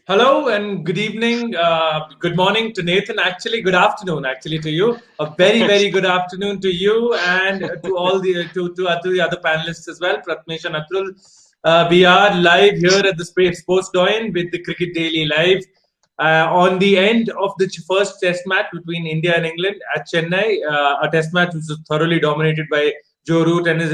Hello and good evening, good morning to Nathan. Actually, good afternoon. Actually, to you, a very very good afternoon to you and to all the to the other panelists as well. Pratmesh and Atul. We are live here at the Space Sports Doyen with the Cricket Daily Live on the end of the first Test match between India and England at Chennai. A Test match which was thoroughly dominated by Joe Root and his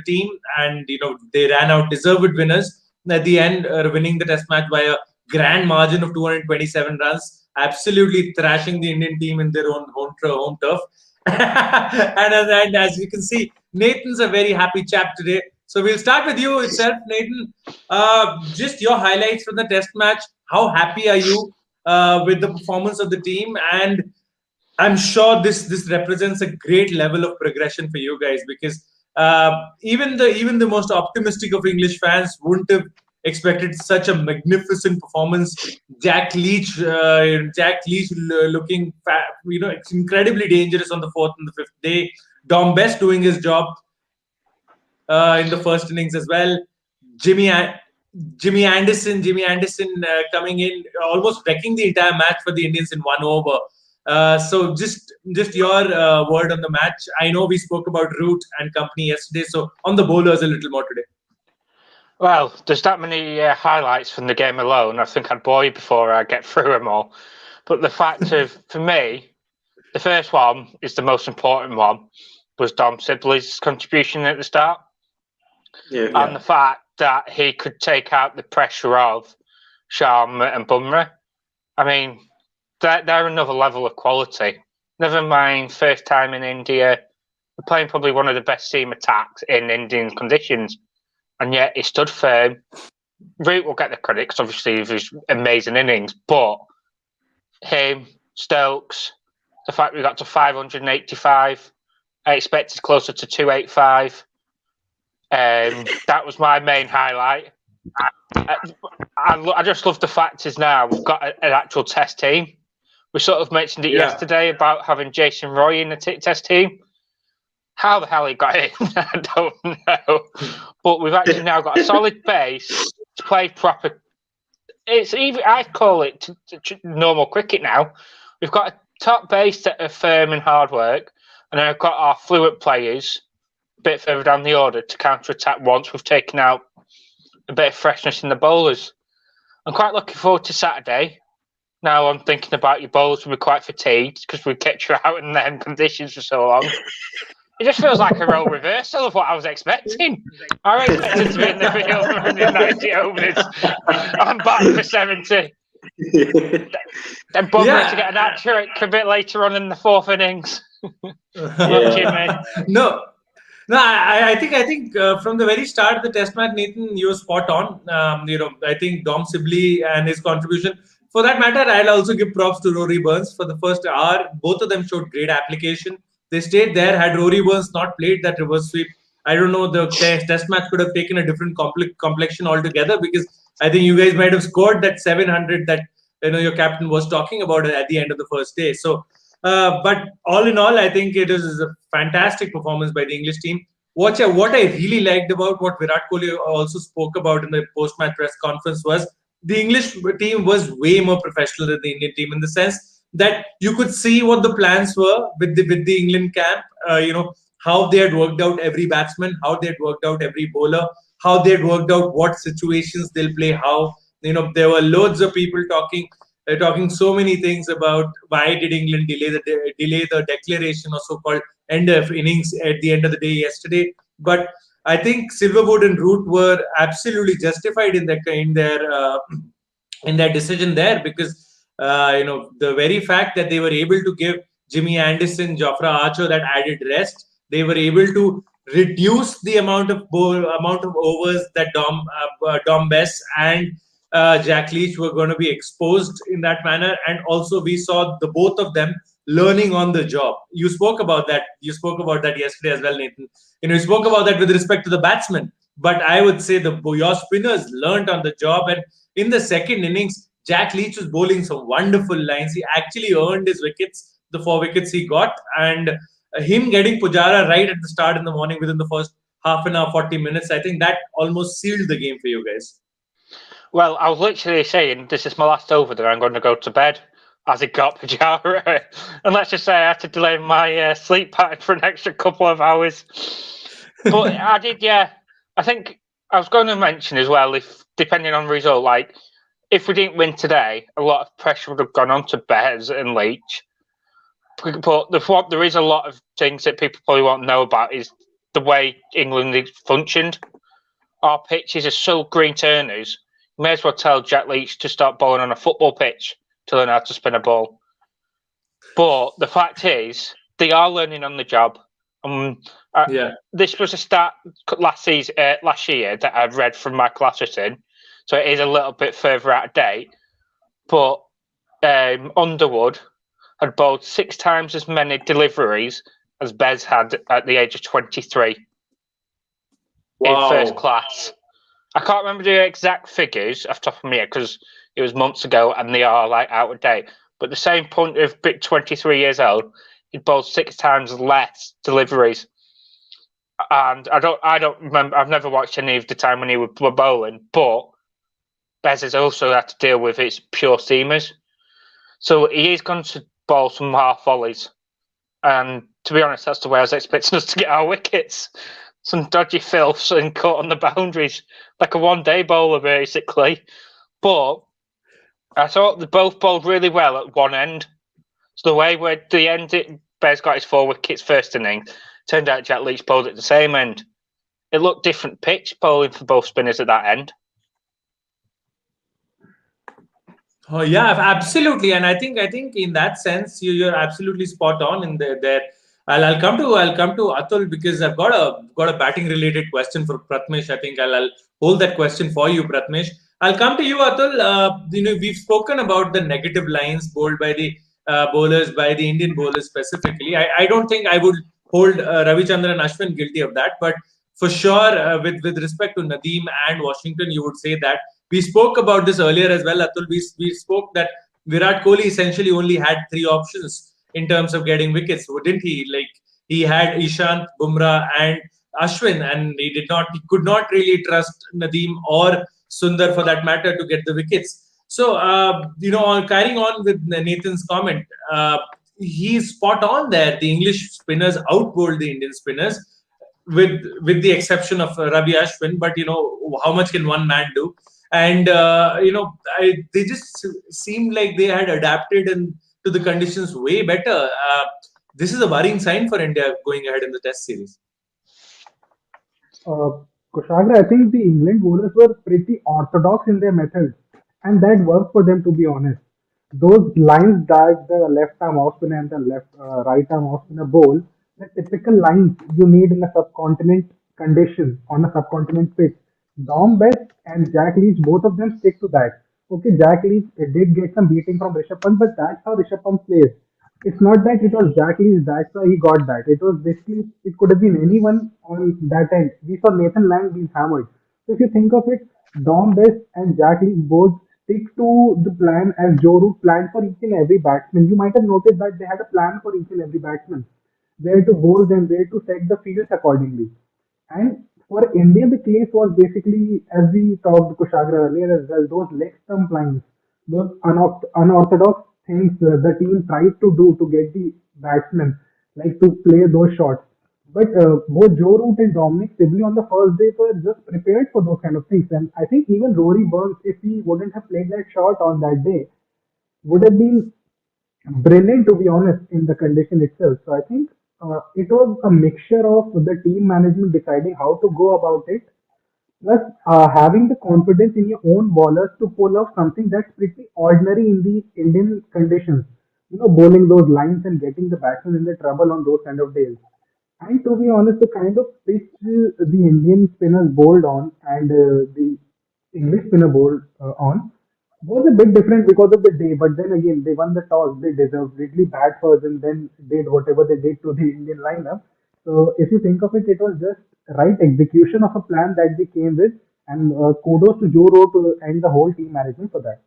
team, and they ran out deserved winners at the end, winning the Test match by a grand margin of 227 runs, absolutely thrashing the Indian team in their own home turf. And as you can see, Nathan's a very happy chap today. So we'll start with you itself, Nathan. Just your highlights from the Test match. How happy are you with the performance of the team? And I'm sure this represents a great level of progression for you guys, because even the most optimistic of English fans wouldn't have expected such a magnificent performance. Jack Leach looking it's incredibly dangerous on the fourth and the fifth day. Dom Best doing his job in the first innings as well. Jimmy Anderson coming in, almost wrecking the entire match for the Indians in 1 over. So just your word on the match. I know we spoke about Root and company yesterday, so on the bowlers a little more today. Well, there's that many highlights from the game alone. I think I'd bore you before I get through them all. But the fact of, for me, the first one is the most important one, was Dom Sibley's contribution at the start. And the fact that he could take out the pressure of Sharma and Bumrah. I mean, they're another level of quality. Never mind, first time in India, they're playing probably one of the best seam attacks in Indian conditions. And yet he stood firm. Root will get the credit because obviously of his amazing innings, but him, Stokes, the fact we got to 585, I expected closer to 285. That was my main highlight. I just love the fact is now we've got an actual Test team. We sort of mentioned it yesterday about having Jason Roy in the Test team. How the hell he got in, I don't know. But we've actually now got a solid base to play proper. It's even, I call it normal cricket now. We've got a top base that are firm and hard work, and then I've got our fluent players a bit further down the order to counter-attack once we've taken out a bit of freshness in the bowlers. I'm quite looking forward to Saturday. Now I'm thinking about your bowlers will be quite fatigued because we kept you out in them conditions for so long. It just feels like a role reversal of what I was expecting. I was expecting to be in the field running 90 overs. I'm back for 70. Then Bumrah to get an hat-trick a bit later on in the fourth innings. No, I think from the very start of the Test match, Nathan, you were spot on. I think Dom Sibley and his contribution. For that matter, I'll also give props to Rory Burns for the first hour. Both of them showed great application. They stayed there. Had Rory Burns not played that reverse sweep, I don't know, the test match could have taken a different complexion altogether, because I think you guys might have scored that 700 that your captain was talking about at the end of the first day. So, but all in all, I think it is a fantastic performance by the English team. What I really liked about what Virat Kohli also spoke about in the post-match press conference was the English team was way more professional than the Indian team, in the sense that you could see what the plans were with the England camp. How they had worked out every batsman, how they had worked out every bowler, how they had worked out what situations they'll play how. There were loads of people talking so many things about why did England delay the declaration or so-called end of innings at the end of the day yesterday. But I think Silverwood and Root were absolutely justified in their decision there, because the very fact that they were able to give Jimmy Anderson, Jofra Archer that added rest, they were able to reduce the amount of overs that Dom Bess and Jack Leach were going to be exposed in that manner. And also we saw the both of them learning on the job. You spoke about that yesterday as well, Nathan. You spoke about that with respect to the batsmen. But I would say your spinners learned on the job. And in the second innings, Jack Leach was bowling some wonderful lines. He actually earned his wickets, the 4 wickets he got. And him getting Pujara right at the start in the morning within the first half an hour, 40 minutes, I think that almost sealed the game for you guys. Well, I was literally saying this is my last over, then I'm going to go to bed as it got Pajara. And let's just say I had to delay my sleep pattern for an extra couple of hours. But I did, yeah. I think I was going to mention as well, if depending on the result, like if we didn't win today, a lot of pressure would have gone on to Bears and Leach. But there is a lot of things that people probably won't know about is the way England functioned. Our pitches are so green turners. You may as well tell Jack Leach to start bowling on a football pitch to learn how to spin a ball. But the fact is, they are learning on the job. This was a start last year that I've read from my Atherton, so it is a little bit further out of date. But Underwood had bowled 6 times as many deliveries as Bez had at the age of 23 in first class. I can't remember the exact figures off the top of my head because it was months ago and they are like out of date. But the same point of 23 years old, he bowled 6 times less deliveries. And I don't remember. I've never watched any of the time when he were bowling, but Bez has also had to deal with its pure seamers. So he is going to bowl some half volleys. And to be honest, that's the way I was expecting us to get our wickets. Some dodgy filths and cut on the boundaries, like a one-day bowler, basically. But I thought they both bowled really well at one end. So the way where the end, Bez got his 4 wickets first inning, turned out Jack Leach bowled at the same end. It looked different pitch bowling for both spinners at that end. Oh yeah, absolutely, and I think in that sense you're absolutely spot on in there. I'll come to Atul because I've got a batting related question for Pratmesh. I think I'll hold that question for you, Pratmesh. I'll come to you, Atul. We've spoken about the negative lines bowled by the bowlers, by the Indian bowlers specifically. I don't think I would hold Ravichandran and Ashwin guilty of that, but for sure, with respect to Nadeem and Washington, you would say that. We spoke about this earlier as well, Atul. We spoke that Virat Kohli essentially only had 3 options in terms of getting wickets, didn't he? Like he had Ishant, Bumrah, and Ashwin, and he could not really trust Nadeem or Sundar for that matter to get the wickets. So carrying on with Nathan's comment, he's spot on there. The English spinners outbowled the Indian spinners, with the exception of Ravi Ashwin. But how much can one man do? And they just seemed like they had adapted to the conditions way better. This is a worrying sign for India going ahead in the Test series. Kushagra, I think the England bowlers were pretty orthodox in their methods, and that worked for them, to be honest. Those lines that the left arm off spinner and the right arm off spinner bowl, the typical lines you need in a subcontinent condition on a subcontinent pitch. Dom Best and Jack Leach, both of them stick to that. Okay, Jack Leach did get some beating from Rishabh Pant, but that's how Rishabh Pant plays. It's not that it was Jack Leach, that's why he got that. It was basically, it could have been anyone on that end. We saw Nathan Lang being hammered. So if you think of it, Dom Best and Jack Leach both stick to the plan as Joe Root planned for each and every batsman. You might have noticed that they had a plan for each and every batsman, where to bowl them, where to set the fields accordingly. And for India, the case was basically, as we talked to Kushagra earlier as well, those leg stump lines, those unorthodox things the team tried to do to get the batsmen, like to play those shots. But both Joe Root and Dominic Sibley on the first day were just prepared for those kind of things. And I think even Rory Burns, if he wouldn't have played that shot on that day, would have been brilliant, to be honest, in the condition itself. So I think it was a mixture of the team management deciding how to go about it, plus having the confidence in your own bowlers to pull off something that's pretty ordinary in the Indian conditions. Bowling those lines and getting the batsmen in the trouble on those kind of days. And to be honest, the kind of pitch the Indian spinners bowled on and the English spinner bowled on was a bit different because of the day. But then again, they won the toss. They deserved Ridley bat first and then did whatever they did to the Indian lineup. So if you think of it, it was just right execution of a plan that they came with. And kudos to Joe Root and the whole team management for that.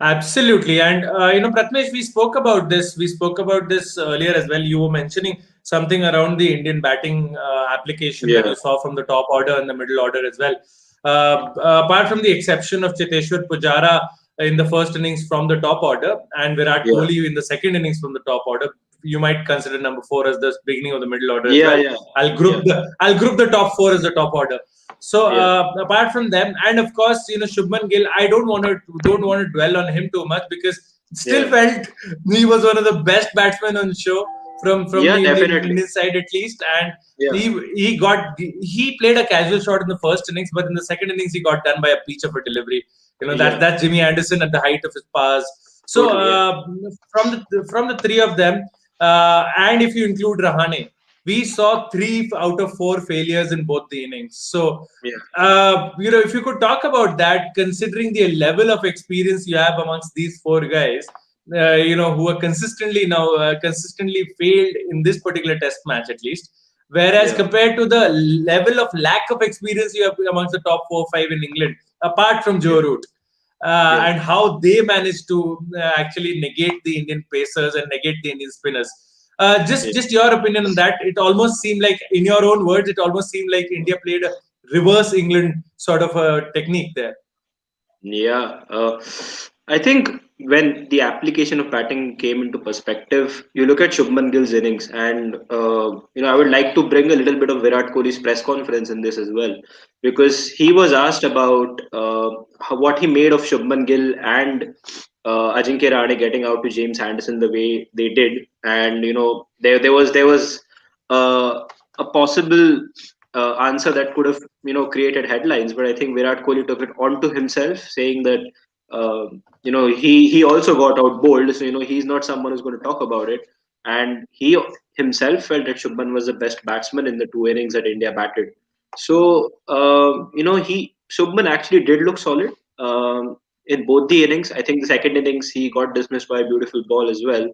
Absolutely, and Pratmesh, we spoke about this. We spoke about this earlier as well. You were mentioning something around the Indian batting application that you saw from the top order and the middle order as well. apart from the exception of Cheteshwar Pujara in the first innings from the top order and Virat Kohli in the second innings from the top order, you might consider number 4 as the beginning of the middle order as well. I'll group the top 4 as the top order. So apart from them, and of course, Shubman Gill, I don't want to dwell on him too much because still felt he was one of the best batsmen on the show from the Indian side at least, and he played a casual shot in the first innings, but in the second innings he got done by a peach of a delivery. That's Jimmy Anderson at the height of his powers. So from the three of them, and if you include Rahane, we saw 3 out of 4 failures in both the innings. So, if you could talk about that, considering the level of experience you have amongst these 4 guys, who are consistently failed in this particular test match at least. Whereas compared to the level of lack of experience you have amongst the top 4-5 in England, apart from Joe Root, and how they managed to actually negate the Indian pacers and negate the Indian spinners. Just your opinion on that. It almost seemed like, in your own words, it almost seemed like India played a reverse England sort of a technique there. I think when the application of batting came into perspective, you look at Shubman Gill's innings, and I would like to bring a little bit of Virat Kohli's press conference in this as well, because he was asked about what he made of Shubman Gill and Ajinkya Rahane getting out to James Anderson the way they did, and there was a possible answer that could have created headlines, but I think Virat Kohli took it onto himself, saying that he also got out bowled, so he's not someone who's going to talk about it, and he himself felt that Shubman was the best batsman in the 2 innings that India batted. So Shubman actually did look solid in both the innings. I think the second innings he got dismissed by a beautiful ball as well.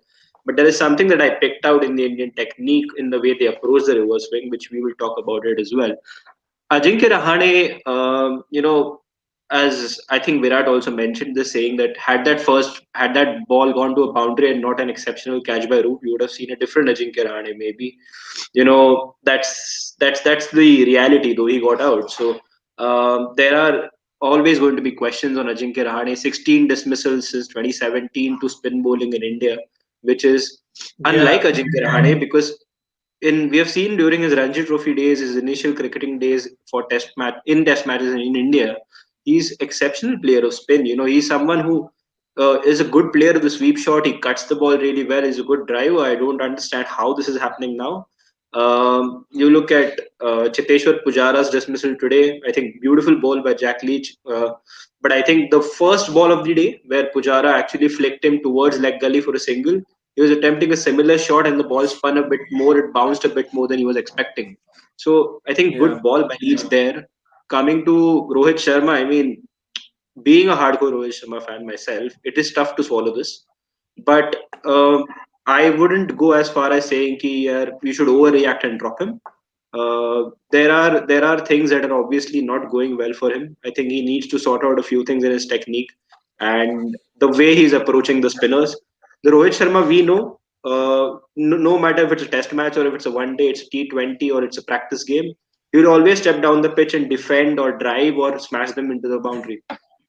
But there is something that I picked out in the Indian technique, in the way they approach the reverse swing, which we will talk about it as well. Ajinkya Rahane, as I think Virat also mentioned this, saying that had that ball gone to a boundary and not an exceptional catch by Root, we would have seen a different Ajinkya Rahane. Maybe, that's the reality. Though he got out, so there are always going to be questions on Ajinkya Rahane. 16 dismissals since 2017 to spin bowling in India, which is unlike Ajinkya Rahane, because we have seen during his Ranji Trophy days, his initial cricketing days for test matches in India, he's exceptional player of spin. He's someone who is a good player of the sweep shot. He cuts the ball really well. He's a good driver. I don't understand how this is happening now. You look at Cheteshwar Pujara's dismissal today. I think beautiful ball by Jack Leach. But I think the first ball of the day, where Pujara actually flicked him towards leg gully for a single, he was attempting a similar shot and the ball spun a bit more. It bounced a bit more than he was expecting. So I think good ball by Leach there. Coming to Rohit Sharma, I mean, being a hardcore Rohit Sharma fan myself, it is tough to swallow this. But I wouldn't go as far as saying we should overreact and drop him. There are things that are obviously not going well for him. I think he needs to sort out a few things in his technique and the way he's approaching the spinners. The Rohit Sharma we know, no matter if it's a test match or if it's a one day, it's T20 or it's a practice game, he will always step down the pitch and defend or drive or smash them into the boundary.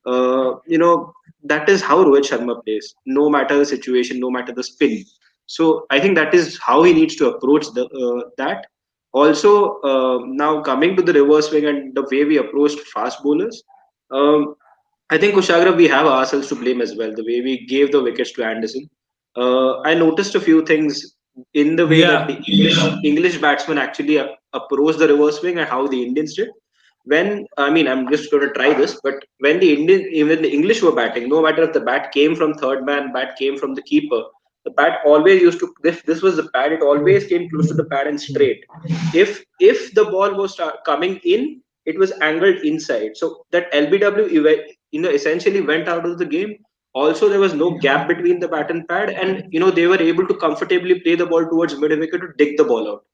That is how Rohit Sharma plays, no matter the situation, no matter the spin. So I think that is how he needs to approach that. Also, now coming to the reverse swing and the way we approached fast bowlers, I think Kushagra, we have ourselves to blame as well. The way we gave the wickets to Anderson. I noticed a few things in the way that the English batsmen actually approached the reverse swing and how the Indians did. I'm just going to try this, but when even the English were batting, no matter if the bat came from third man, bat came from the keeper, the bat always used to, this was the pad, it always came close to the pad and straight. If the ball was coming in, it was angled inside. So that LBW essentially went out of the game. Also, there was no gap between the bat and pad, and they were able to comfortably play the ball towards mid wicket to dig the ball out.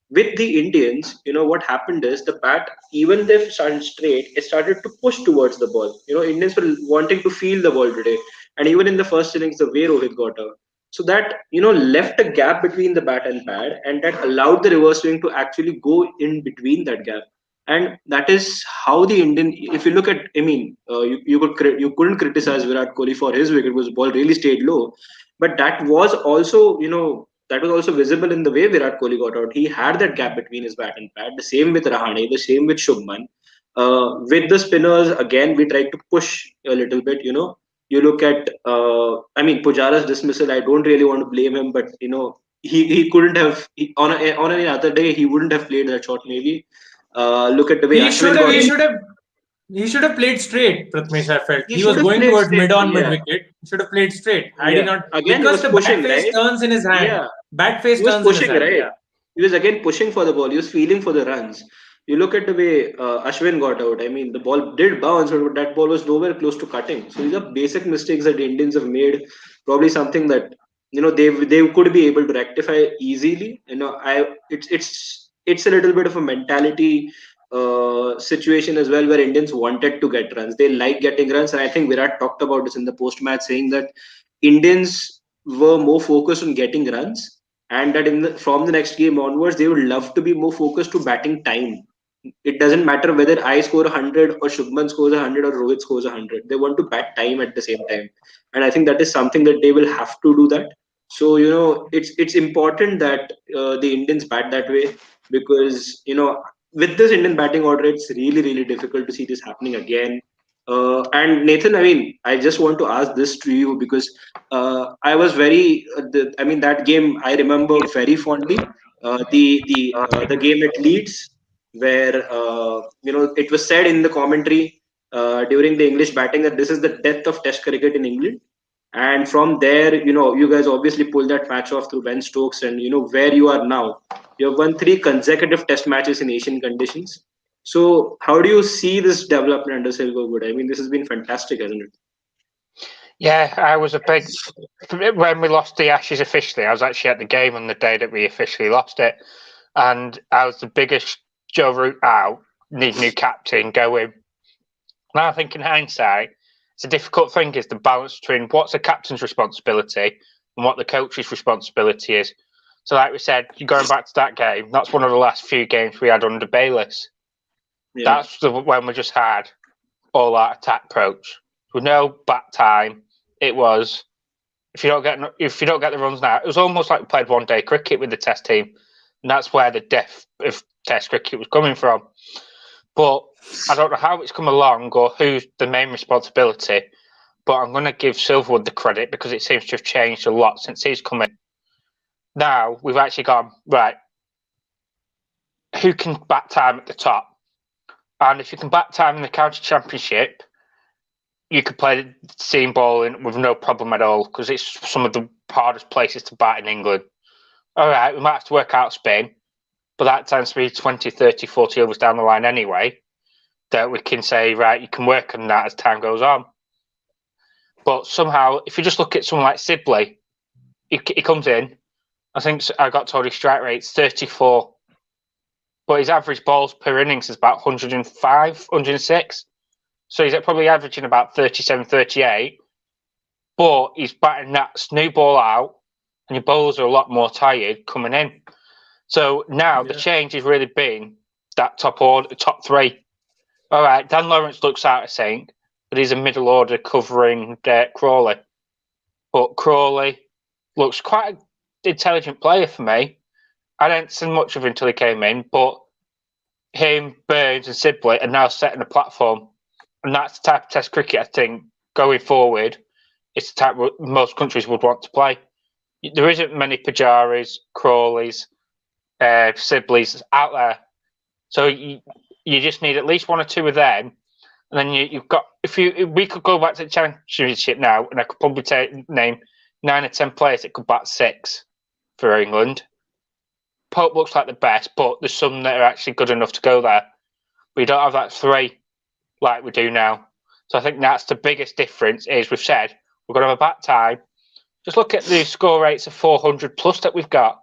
With the Indians, what happened is the bat, even if they started straight, it started to push towards the ball. Indians were wanting to feel the ball today, and even in the first innings, the way Rohit got out, so that left a gap between the bat and pad, and that allowed the reverse swing to actually go in between that gap. And that is how the Indian. If you look at, I mean, you couldn't criticize Virat Kohli for his wicket because the ball really stayed low, but that was also, that was also visible in the way Virat Kohli got out. He had that gap between his bat and pad. The same with Rahane, the same with Shubman. With the spinners, again, we tried to push a little bit. You look at, I mean, Pujara's dismissal. I don't really want to blame him, but he couldn't have on any other day he wouldn't have played that shot maybe. Look at the way He should Ashwin have. got He in. should have. He should have played straight, Pratmesh. I felt He he was should have going played towards straight. mid on mid Yeah, wicket. He should have played straight. Had he yeah. not, Again, he because was the bat pushing, face right? turns in his hand. Yeah, Bat face he was turns in his pushing, hand. right? Yeah. He was again pushing for the ball. He was feeling for the runs. You look at the way Ashwin got out. I mean, the ball did bounce, but that ball was nowhere close to cutting. So these are basic mistakes that the Indians have made. Probably something that they could be able to rectify easily. It's a little bit of a mentality situation as well, where Indians wanted to get runs. They like getting runs, and I think Virat talked about this in the post match, saying that Indians were more focused on getting runs, and that from the next game onwards, they would love to be more focused to batting time. It doesn't matter whether I score 100 or Shubman scores 100 or Rohit scores 100. They want to bat time at the same time, and I think that is something that they will have to do that. So it's important that the Indians bat that way, because with this Indian batting order, it's really difficult to see this happening again. And Nathan, I mean, I just want to ask this to you because I was very, I mean, that game I remember very fondly. The game at Leeds, where it was said in the commentary during the English batting that this is the death of Test cricket in England. And from there, you guys obviously pulled that match off through Ben Stokes, and where you are now. You have won 3 consecutive Test matches in Asian conditions. So, how do you see this development under Silver Good? I mean, this has been fantastic, hasn't it? Yeah, I was a big when we lost the Ashes officially. I was actually at the game on the day that we officially lost it, and I was the biggest Joe Root out. Need new captain, go in. Now I think in hindsight, it's a difficult thing is the balance between what's the captain's responsibility and what the coach's responsibility is. So, like we said, going back to that game, that's one of the last few games we had under Bayliss. Yeah. That's when we just had all that attack approach with no bat time. It was if you don't get the runs now, it was almost like we played one day cricket with the Test team, and that's where the death of Test cricket was coming from. But I don't know how it's come along or who's the main responsibility. But I'm going to give Silverwood the credit because it seems to have changed a lot since he's come in. Now we've actually gone right. Who can bat time at the top? And if you can bat time in the county championship, you could play seam bowling with no problem at all because it's some of the hardest places to bat in England. All right, we might have to work out spin, but that tends to be 20, 30, 40 overs down the line anyway, that we can say, right, you can work on that as time goes on. But somehow, if you just look at someone like Sibley, he comes in, I think I got told his strike rate's 34, but his average balls per innings is about 105, 106. So he's probably averaging about 37, 38, but he's batting that new ball out, and your bowlers are a lot more tired coming in. So now the change has really been that top three. All right, Dan Lawrence looks out of sync, but he's a middle order covering Crawley. But Crawley looks quite an intelligent player for me. I didn't see much of him until he came in, but him, Burns, and Sibley are now setting a platform. And that's the type of Test cricket I think going forward. It's the type most countries would want to play. There isn't many Pujaris, Crawleys, Sibleys out there, so you just need at least one or two of them, and then you've got. We could go back to the championship now, and I could probably name 9 or 10 players that could bat 6 for England. Pope looks like the best, but there's some that are actually good enough to go there. We don't have that 3 like we do now. So I think that's the biggest difference is we've said we're going to have a bat time. Just look at the score rates of 400 plus that we've got.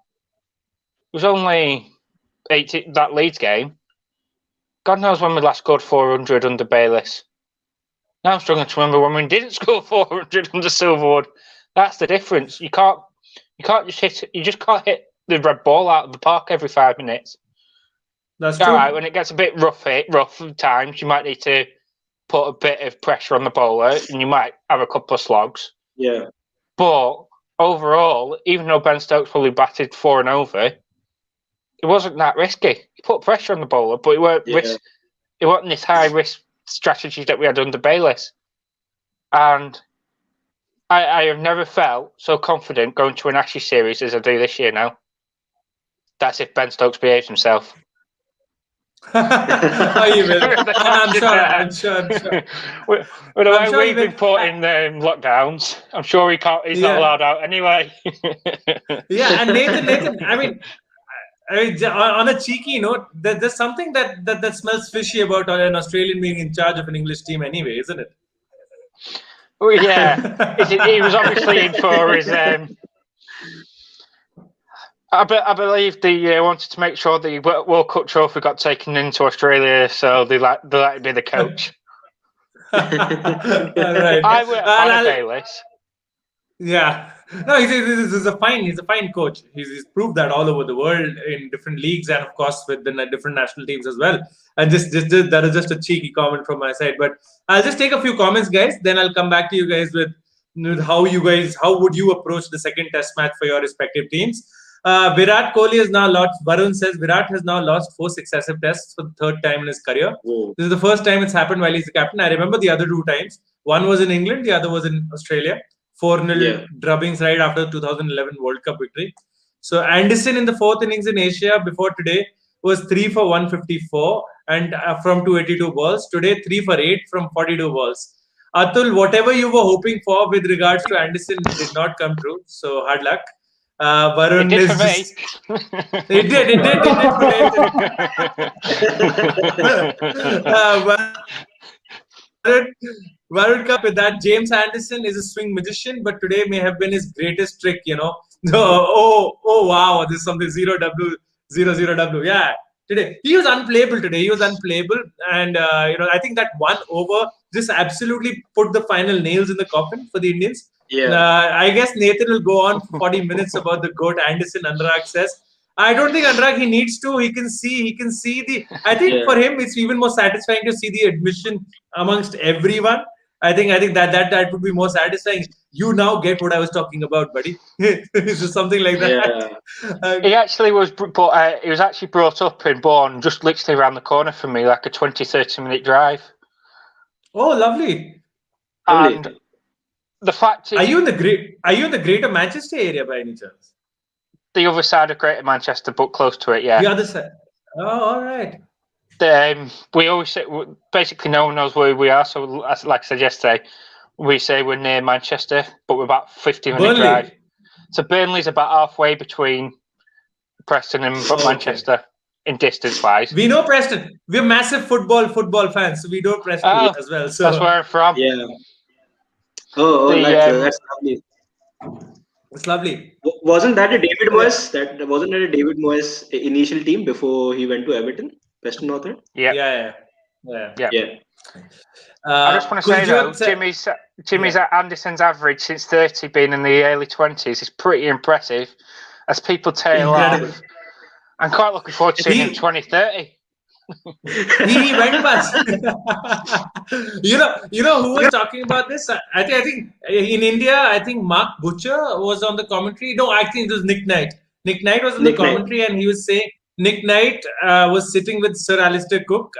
It was only 80 that Leeds game. God knows when we last scored 400 under Bayliss. Now I'm struggling to remember when we didn't score 400 under Silverwood. That's the difference. You just can't hit the red ball out of the park every 5 minutes. That's All true. right, when it gets a bit rough at times, you might need to put a bit of pressure on the bowler, and you might have a couple of slogs. Yeah. But overall, even though Ben Stokes probably batted 4 and over, it wasn't that risky. He put pressure on the bowler, but it weren't it wasn't this high risk strategy that we had under Bayliss. And I have never felt so confident going to an Ashes series as I do this year now. That's if Ben Stokes behaves himself. Oh, you will. I'm sure. With the I'm way sure we've he been put in lockdowns, I'm sure he's not allowed out anyway. Yeah, and Nathan, I mean, on a cheeky note, there's something that smells fishy about an Australian being in charge of an English team anyway, isn't it? Well, yeah, he was obviously in for his. I believe they wanted to make sure the World Cup trophy got taken into Australia, so they let him be the coach. Right. I were on a Bayliss. Yeah. No, he's a fine coach. He's proved that all over the world in different leagues and of course with the different national teams as well. And just that is just a cheeky comment from my side. But I'll just take a few comments, guys. Then I'll come back to you guys with how would you approach the second test match for your respective teams. Virat Kohli has now lost. Varun says Virat has now lost 4 successive tests for the 3rd time in his career. Whoa. This is the first time it's happened while he's the captain. I remember the other 2 times. One was in England, the other was in Australia. 4-0 drubbings right after the 2011 World Cup victory. So Anderson in the 4th innings in Asia before today was 3 for 154 and from 282 balls. Today 3 for 8 from 42 balls. Atul, whatever you were hoping for with regards to Anderson did not come true. So hard luck. Varun It did is for me. It did for Varun Cup with that James Anderson is a swing magician, but today may have been his greatest trick, Oh wow, this is something 0W, 0-0W. Yeah. Today he was unplayable and I think that 1 over just absolutely put the final nails in the coffin for the Indians. I guess Nathan will go on for 40 minutes about the GOAT Anderson. Anurag says, I don't think Anurag he needs to. He can see the. I think for him it's even more satisfying to see the admission amongst everyone. I think that would be more satisfying. You now get what I was talking about, buddy. It's just something like that. He actually was, but he was actually brought up in Bourne, just literally around the corner from me, like a 20-30 minute drive. Oh, lovely! And the fact is, are you in the Greater Manchester area by any chance? The other side of Greater Manchester, but close to it, yeah. The other side. Oh, all right. We always say, basically no one knows where we are. So, like I said yesterday, we say we're near Manchester, but we're about 50-minute drive. So Burnley's about halfway between Preston and Manchester in distance-wise. We know Preston. We're massive football fans, so we know Preston as well. So that's where I'm from. Yeah. That's lovely. It's lovely. Wasn't that a David Moyes? Wasn't that a David Moyes initial team before he went to Everton? Preston North End? Yeah. I just want to say though, Jimmy's Anderson's average since 30 being in the early 20s is pretty impressive. As people tail off, I'm quite looking forward to seeing him 2030. He went past. you know who was talking about this? I think in India, I think Mark Butcher was on the commentary. No, I think it was Nick Knight. Nick Knight was on the commentary, and he was saying Nick Knight was sitting with Sir Alistair Cook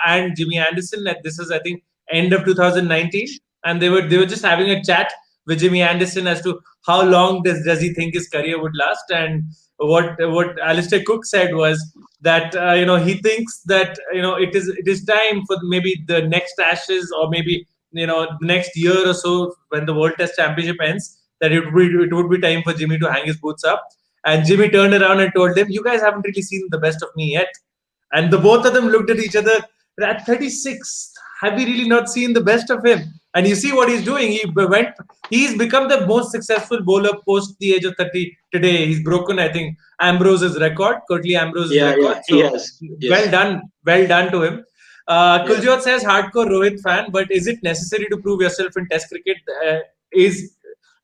and Jimmy Anderson. This is, I think, end of 2019, and they were just having a chat with Jimmy Anderson as to how long does he think his career would last. And what Alistair Cook said was that he thinks that it is time for maybe the next Ashes or maybe the next year or so when the World Test Championship ends, that it would be time for Jimmy to hang his boots up. And Jimmy turned around and told them, "You guys haven't really seen the best of me yet." And the both of them looked at each other. At 36, have we really not seen the best of him? And you see what he's doing. He's become the most successful bowler post the age of 30 today. He's broken, I think, Ambrose's record, Curtly Ambrose's record. So yes. Well done to him. Kuljot says, hardcore Rohit fan, but is it necessary to prove yourself in Test cricket? Is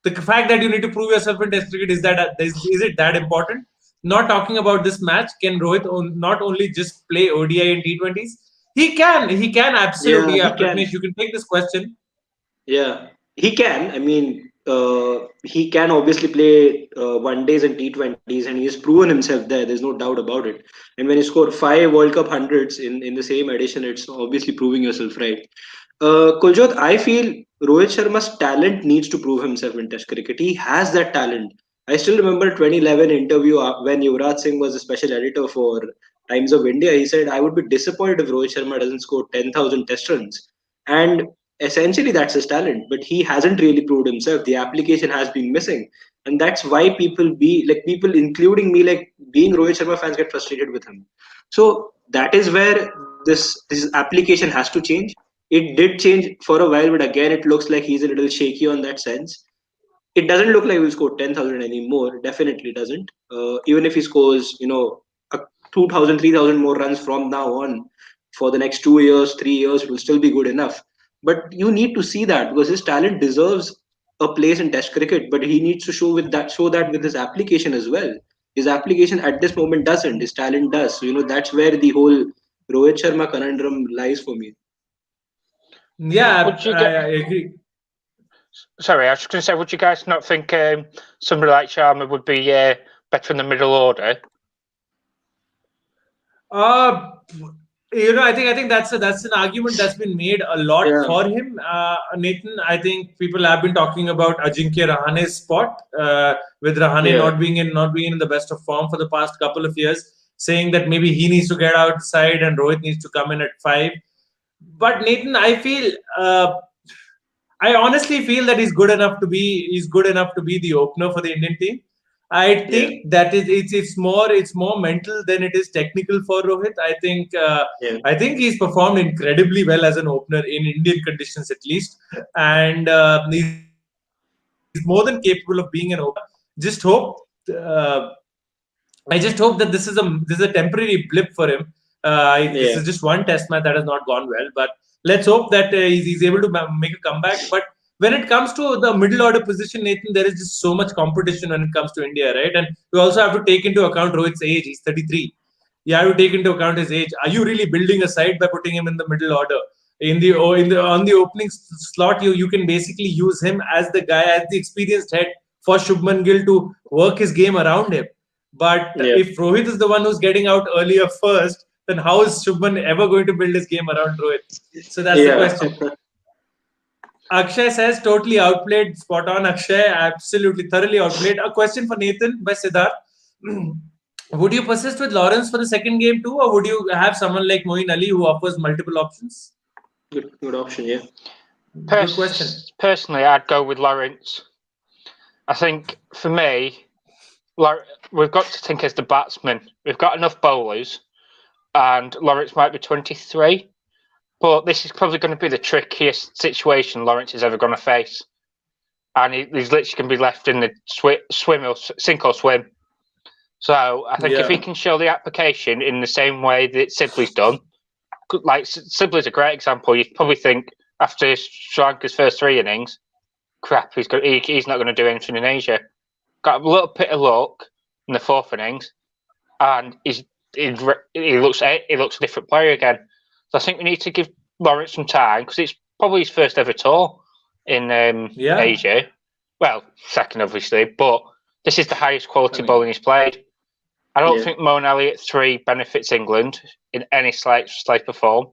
the fact that you need to prove yourself in Test cricket, is it that important? not talking about this match, can Rohit not only just play ODI and T20s? He can absolutely. Yeah, Yeah, he can. Pratnesh, you can take this question. Yeah, he can. I mean, he can obviously play one days and T20s, and he has proven himself there. There's no doubt about it. And when you score 5 World Cup 100s in the same edition, it's obviously proving yourself right. Kuljot, I feel Rohit Sharma's talent needs to prove himself in Test cricket. He has that talent. I still remember 2011 interview when Yuvraj Singh was a special editor for Times of India. He said, "I would be disappointed if Rohit Sharma doesn't score 10,000 Test runs." And essentially, that's his talent. But he hasn't really proved himself. The application has been missing, and that's why people, including me, like being Rohit Sharma fans, get frustrated with him. So that is where this application has to change. It did change for a while, but again, it looks like he's a little shaky on that sense. It doesn't look like he'll score 10,000 anymore. Definitely doesn't. Even if he scores, a 2,000, 3,000 more runs from now on for the next 2 years, 3 years, it will still be good enough. But you need to see that because his talent deserves a place in Test cricket, but he needs to show that with his application as well. His application at this moment doesn't. His talent does. So, that's where the whole Rohit Sharma conundrum lies for me. Yeah, Would you I get? agree. Sorry, I was just going to say, would you guys not think somebody like Sharma would be better in the middle order? Uh, I think that's an argument that's been made a lot Yeah, for him. Nathan, I think people have been talking about Ajinkya Rahane's spot, with Rahane yeah, not being in the best of form for the past couple of years, saying that maybe he needs to get outside and Rohit needs to come in at 5. But Nathan, I honestly feel that he's good enough to be the opener for the Indian team. I yeah, think that it's more mental than it is technical for Rohit. yeah, I think he's performed incredibly well as an opener in Indian conditions at least, and he's more than capable of being an opener. Just hope. Uh, I just hope that this is a temporary blip for him. This is yeah, just one test match that has not gone well, but let's hope that he's able to make a comeback. But when it comes to the middle order position, Nathan, there is just so much competition when it comes to India, right? And we also have to take into account Rohit's age. He's 33. You have to take into account his age. Are you really building a side by putting him in the middle order? In the on the opening slot, you can basically use him as the guy, as the experienced head for Shubman Gill to work his game around him. But yeah, if Rohit is the one who's getting out earlier first, then how is Shubman ever going to build his game around Rohit? So that's the yeah. question. Akshay says totally outplayed. Spot on, Akshay. Absolutely thoroughly outplayed. A question for Nathan by Siddharth. Would you persist with Lawrence for the second game too, or would you have someone like Moeen Ali who offers multiple options? Good option. Yeah, Good question. Personally, I'd go with Lawrence. I think for me, we've got to think as the batsman. We've got enough bowlers, and Lawrence might be 23, but this is probably going to be the trickiest situation Lawrence is ever going to face. And he's literally going to be left in the sink or swim. So I think if he can show the application in the same way that Sibley's done, like Sibley's a great example. You'd probably think after Sri Lanka's first 3 innings, crap, he's not going to do anything in Asia. Got a little bit of luck in the 4th innings, and he looks a different player again. So I think we need to give Lawrence some time because it's probably his first ever tour in Asia. Well, second obviously, but this is the highest quality bowling he's played. I don't think Moeen Ali at 3 benefits England in any slight of form.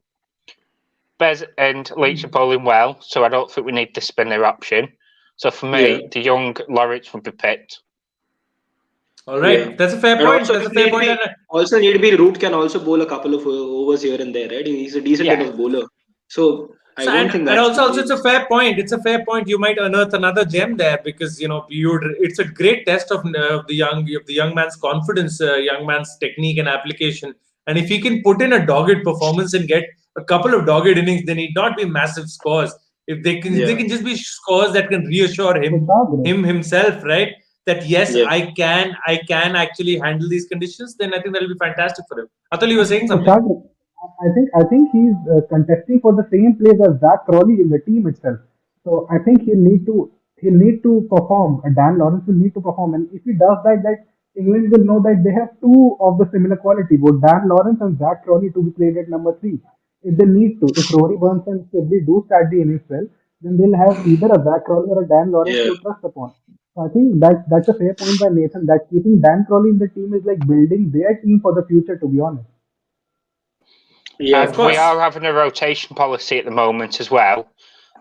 Bez and Leach are bowling well, so I don't think we need the spinner option. So for me, the young Lawrence would be picked. All right, that's a fair point. That's a fair point. Also, need be Root can also bowl a couple of overs here and there, right? He's a decent enough bowler. So I don't think that. And also, it's a fair point. It's a fair point. You might unearth another gem there because it's a great test of the young man's confidence, young man's technique and application. And if he can put in a dogged performance and get a couple of dogged innings, they need not be massive scores. If they can just be scores that can reassure himself, right? That yes, I can actually handle these conditions. Then I think that'll be fantastic for him. Atul, you were saying something. I think he's contesting for the same place as Zach Crawley in the team itself. So I think he'll need to perform. Dan Lawrence will need to perform, and if he does that, England will know that they have two of the similar quality, both Dan Lawrence and Zach Crowley, to be played at number three. If they need to, if Rory Burns and Sibley do start the innings well, then they'll have either a Zach Crowley or a Dan Lawrence Yeah. to trust upon. So I think that's a fair point by Nathan, that keeping Dan Crowley in the team is like building their team for the future, to be honest. Yeah. And we are having a rotation policy at the moment as well.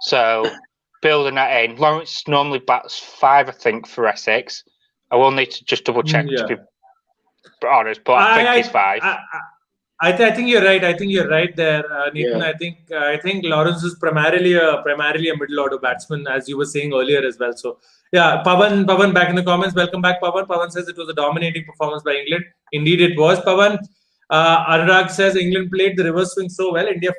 So building that in, Lawrence normally bats 5, I think, for Essex. I will need to just double check to be honest, but I think it's 5. I think you're right. I think you're right there, Nathan. Yeah. I think Lawrence is primarily a middle order batsman, as you were saying earlier as well. So yeah, Pavan back in the comments. Welcome back, Pavan. Pavan says it was a dominating performance by England. Indeed, it was, Pavan. Anurag says England played the reverse swing so well. India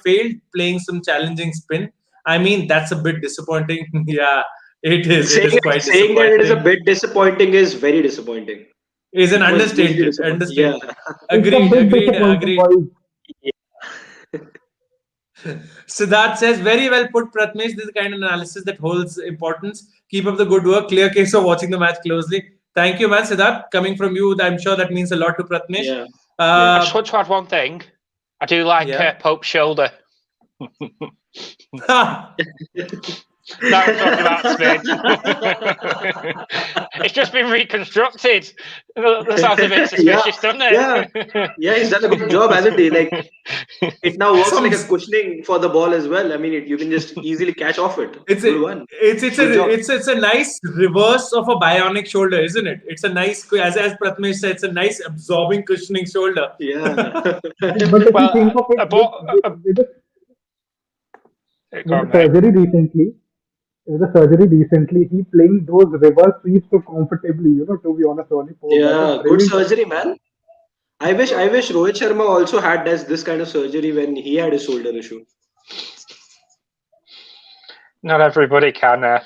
failed playing some challenging spin. I mean, that's a bit disappointing. Yeah, it is. It is quite saying that it is a disappointing. bit disappointing is very disappointing. Is an It was hugely understatement. disappointing. Yeah. It's a bit disappointing, Agreed. boys. Siddharth says, very well put, Pratmesh. This is the kind of analysis that holds importance. Keep up the good work. Clear case of watching the match closely. Thank you, man. Siddharth, coming from you, I'm sure that means a lot to Pratmesh. Yeah. I just want to add one thing. I do like Pope's shoulder. No, I'm talking about spin. It's just been reconstructed. That sounds a bit suspicious, doesn't it? Yeah, he's done a good job, hasn't he? Like, it now works like a cushioning for the ball as well. I mean, you can just easily catch off it. It's a nice reverse of a bionic shoulder, isn't it? It's a nice, as Pratmesh said, it's a nice absorbing cushioning shoulder. Yeah. But if you think of it, with the surgery recently, he playing those reverse sweeps so comfortably, to be honest, only good surgery, man. I wish Rohit Sharma also had this kind of surgery when he had his shoulder issue. Not everybody can.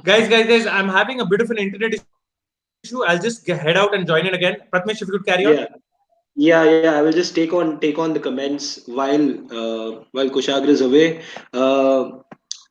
Guys, I'm having a bit of an internet issue. I'll just head out and join in again. Pratmesh, if you could carry on. Yeah. I will just take on the comments while Kushagra is away.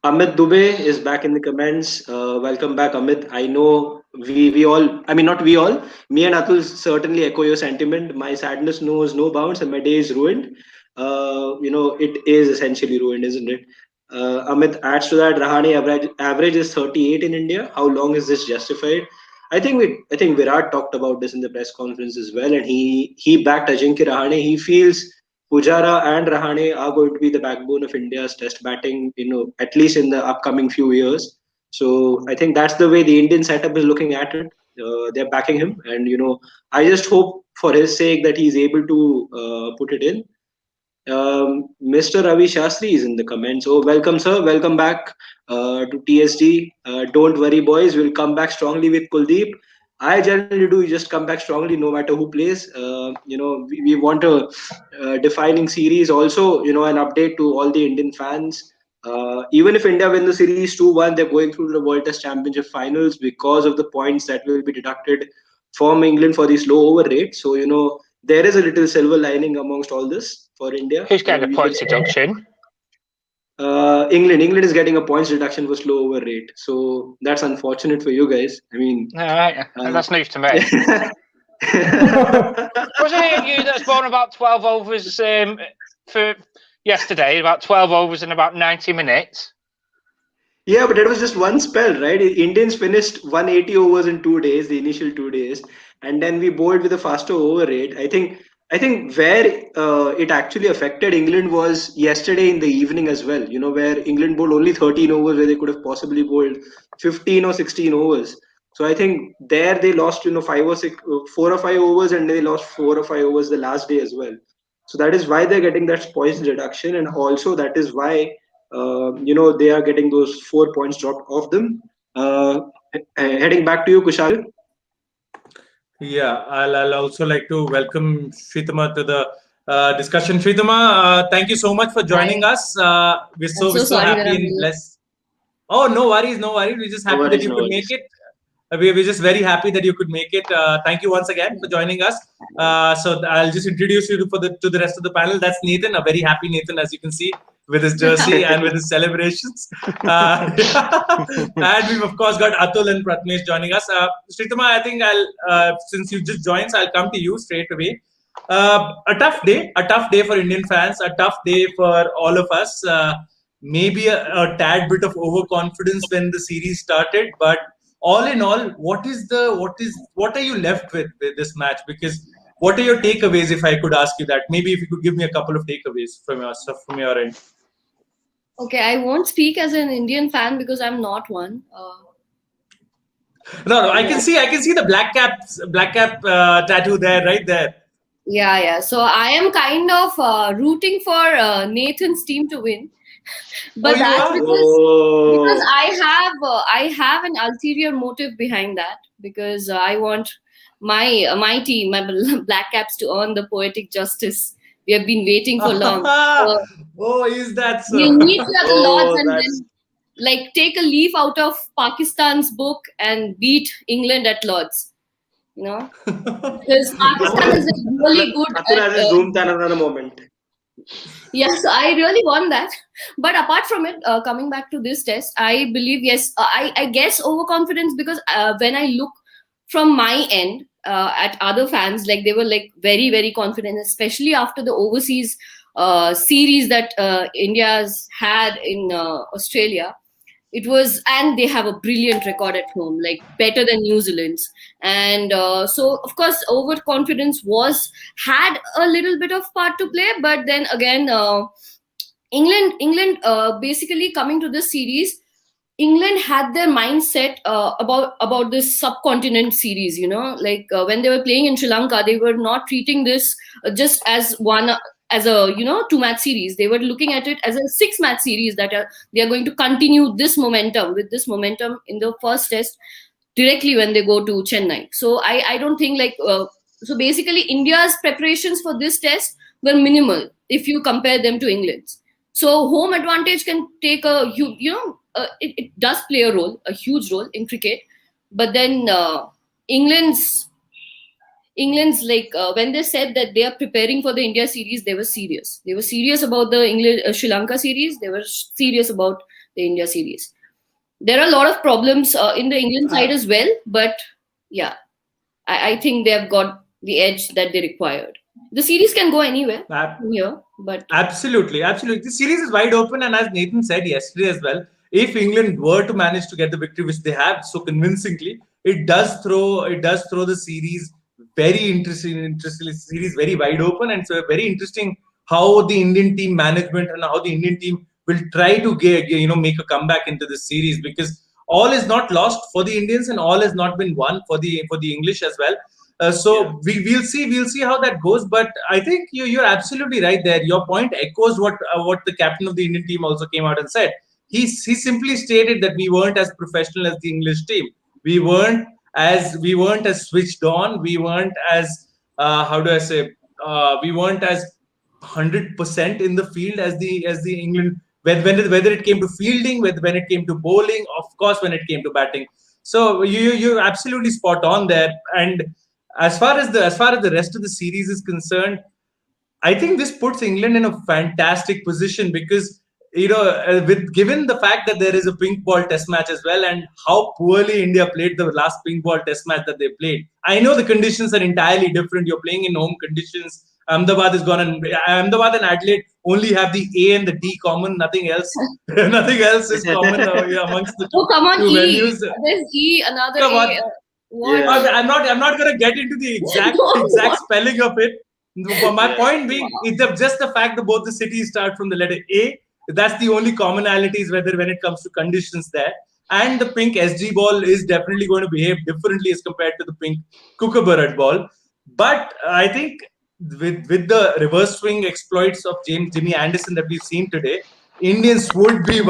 Amit Dubey is back in the comments. Welcome back, Amit. I know we all, I mean, not we all, me and Atul certainly echo your sentiment. My sadness knows no bounds and my day is ruined. It is essentially ruined, isn't it? Amit adds to that, Rahane average is 38 in India. How long is this justified? I think Virat talked about this in the press conference as well, and he backed Ajinkya Rahane. He feels Pujara and Rahane are going to be the backbone of India's test batting, at least in the upcoming few years. So I think that's the way the Indian setup is looking at it. They're backing him, and I just hope for his sake that he's able to put it in. Mr. Ravi Shastri is in the comments. Oh, welcome, sir. Welcome back to TSD. Don't worry, boys. We'll come back strongly with Kuldeep. I generally do just come back strongly no matter who plays. We want a defining series. Also, an update to all the Indian fans. Even if India win the series 2-1, they're going through the World Test Championship finals because of the points that will be deducted from England for the slow over rate. So, there is a little silver lining amongst all this for India. Who's getting a points deduction? England is getting a points deduction for slow over rate, so that's unfortunate for you guys. I mean, that's news to me. Wasn't it you that's born about 12 overs for yesterday? About 12 overs in about 90 minutes. Yeah, but it was just one spell, right? Indians finished 180 overs in 2 days, the initial 2 days, and then we bowled with a faster over rate. I think where it actually affected England was yesterday in the evening as well, where England bowled only 13 overs where they could have possibly bowled 15 or 16 overs. So I think there they lost, 4 or 5 overs, and they lost 4 or 5 overs the last day as well. So that is why they're getting that points deduction, and also that is why, they are getting those 4 points dropped off them. Heading back to you, Kushal. Yeah, I'll also like to welcome Shritama to the discussion. Shritama, thank you so much for joining us. We're so happy and blessed. Oh, no worries. We're just happy that you could make it. We're just very happy that you could make it. Thank you once again for joining us. So I'll just introduce you to the rest of the panel. That's Nathan, a very happy Nathan, as you can see. with his jersey and with his celebrations. And we've of course got Atul and Pratmesh joining us. Sritama, I think since you just joined, so I'll come to you straight away. A tough day for Indian fans, a tough day for all of us. Maybe a tad bit of overconfidence when the series started, but all in all, what are you left with this match? Because what are your takeaways, if I could ask you that? Maybe if you could give me a couple of takeaways from your end. Okay, I won't speak as an Indian fan because I'm not one. No, I can see the black cap tattoo there, right there. Yeah. So I am kind of rooting for Nathan's team to win, but that's because I have an ulterior motive behind that, because I want my team, my Black Caps, to earn the poetic justice. We have been waiting for long. So is that so? We'll meet you at the Lords and then take a leaf out of Pakistan's book and beat England at Lords. Because Pakistan is really good. Another moment. Yes, I really want that. But apart from it, coming back to this test, I believe, yes, I guess overconfidence, because when I look from my end at other fans, they were very, very confident, especially after the overseas series that India's had in Australia. It was, and they have a brilliant record at home, better than New Zealand's. And so, of course, overconfidence had a little bit of part to play. But then again, England basically coming to this series, England had their mindset about this subcontinent series. When they were playing in Sri Lanka, they were not treating this just as a 2-match series. They were looking at it as a 6-match series that they are going to continue this momentum in the first test directly when they go to Chennai. So I don't think so basically India's preparations for this test were minimal if you compare them to England's. So home advantage can take it does play a huge role in cricket. But then England's when they said that they are preparing for the India series, they were serious. They were serious about the Sri Lanka series. They were serious about the India series. There are a lot of problems in the England side as well, but yeah, I think they have got the edge that they required. The series can go anywhere from here, but absolutely. The series is wide open, and as Nathan said yesterday as well, if England were to manage to get the victory, which they have so convincingly, it does throw the series very interesting series, very wide open. And so very interesting how the Indian team management and how the Indian team will try to make a comeback into this series, because all is not lost for the Indians and all has not been won for the English as well. We'll see how that goes. But I think you're absolutely right there. Your point echoes what the captain of the Indian team also came out and said. He simply stated that we weren't as professional as the English team. We weren't as switched on. We weren't as we weren't as 100% in the field as the England, whether it came to fielding, when it came to bowling, of course when it came to batting. So you're absolutely spot on there. And as far as the rest of the series is concerned, I think this puts England in a fantastic position, because given the fact that there is a pink ball test match as well, and how poorly India played the last pink ball test match that they played. I know the conditions are entirely different. You're playing in home conditions. Ahmedabad is gone, and Ahmedabad and Adelaide only have the A and the D common. Nothing else. Nothing else is common amongst the two, come on, two venues. There's E, another Come on. A. I'm not going to get into the exact spelling of it. My point being, it's just the fact that both the cities start from the letter A. That's the only commonalities when it comes to conditions there. And the pink SG ball is definitely going to behave differently as compared to the pink Kookaburra ball. But I think with the reverse swing exploits of Jimmy Anderson that we've seen today, Indians would be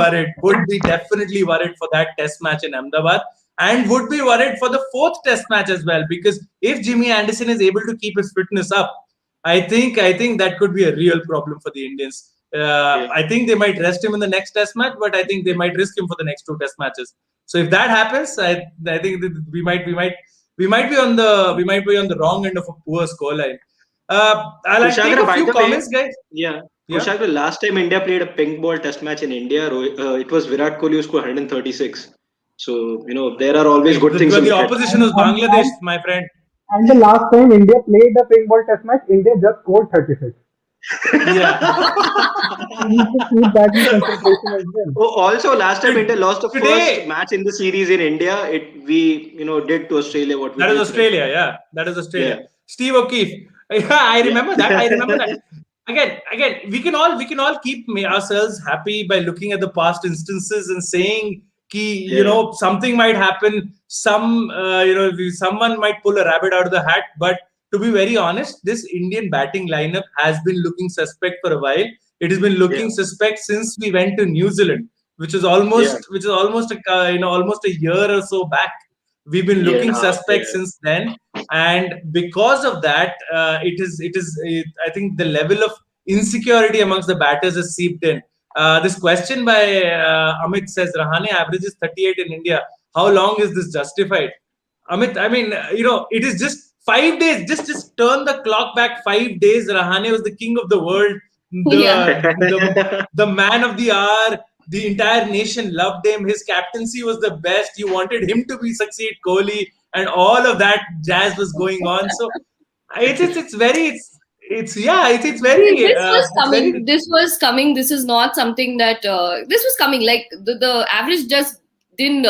definitely worried for that test match in Ahmedabad, and would be worried for the 4th test match as well. Because if Jimmy Anderson is able to keep his fitness up, I think that could be a real problem for the Indians. I think they might rest him in the next test match, but I think they might risk him for the next 2 test matches. So if that happens, I think that we might be on the wrong end of a poor scoreline. I'll take a few comments, guys. Yeah. Yeah. Kushagra, last time India played a pink ball test match in India, it was Virat Kohli who scored 136. So, there are always good things to The look at. opposition was Bangladesh, my friend. And the last time India played the pink ball test match, India just scored 36. Yeah. We need to keep that in consideration as well. Oh, also, last time India lost the Today- first match in the series in India, we did to Australia what we That did. is Australia, yeah. That is Australia. Yeah. Steve O'Keefe. Yeah, I remember that. I remember that. Again, we can all keep ourselves happy by looking at the past instances and saying, something might happen. Someone might pull a rabbit out of the hat. But to be very honest, this Indian batting lineup has been looking suspect for a while. It has been looking suspect since we went to New Zealand, which is almost almost a year or so back. We've been looking suspect since then, and because of that, I think the level of insecurity amongst the batters has seeped in. This question by Amit says Rahane averages 38 in India. How long is this justified? Amit, I mean, it is just 5 days. Just turn the clock back 5 days. Rahane was the king of the world, the man of the hour. The entire nation loved him. His captaincy was the best. You wanted him to succeed Kohli, and all of that jazz was going on. So it's very. This was coming. This was coming. This is not something that this was coming. Like the average just didn't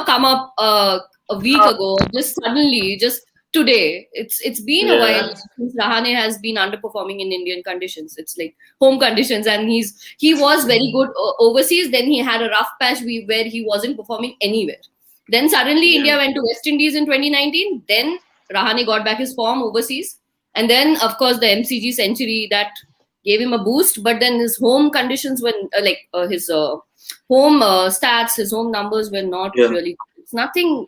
come up a week ago. Just suddenly, just today. It's been a while since Rahane has been underperforming in Indian conditions. It's like home conditions, and he was very good overseas. Then he had a rough patch where he wasn't performing anywhere. Then suddenly India went to West Indies in 2019. Then Rahane got back his form overseas. And then, of course, the MCG century that gave him a boost. But then his home conditions were his home stats, his home numbers were not really good. It's nothing.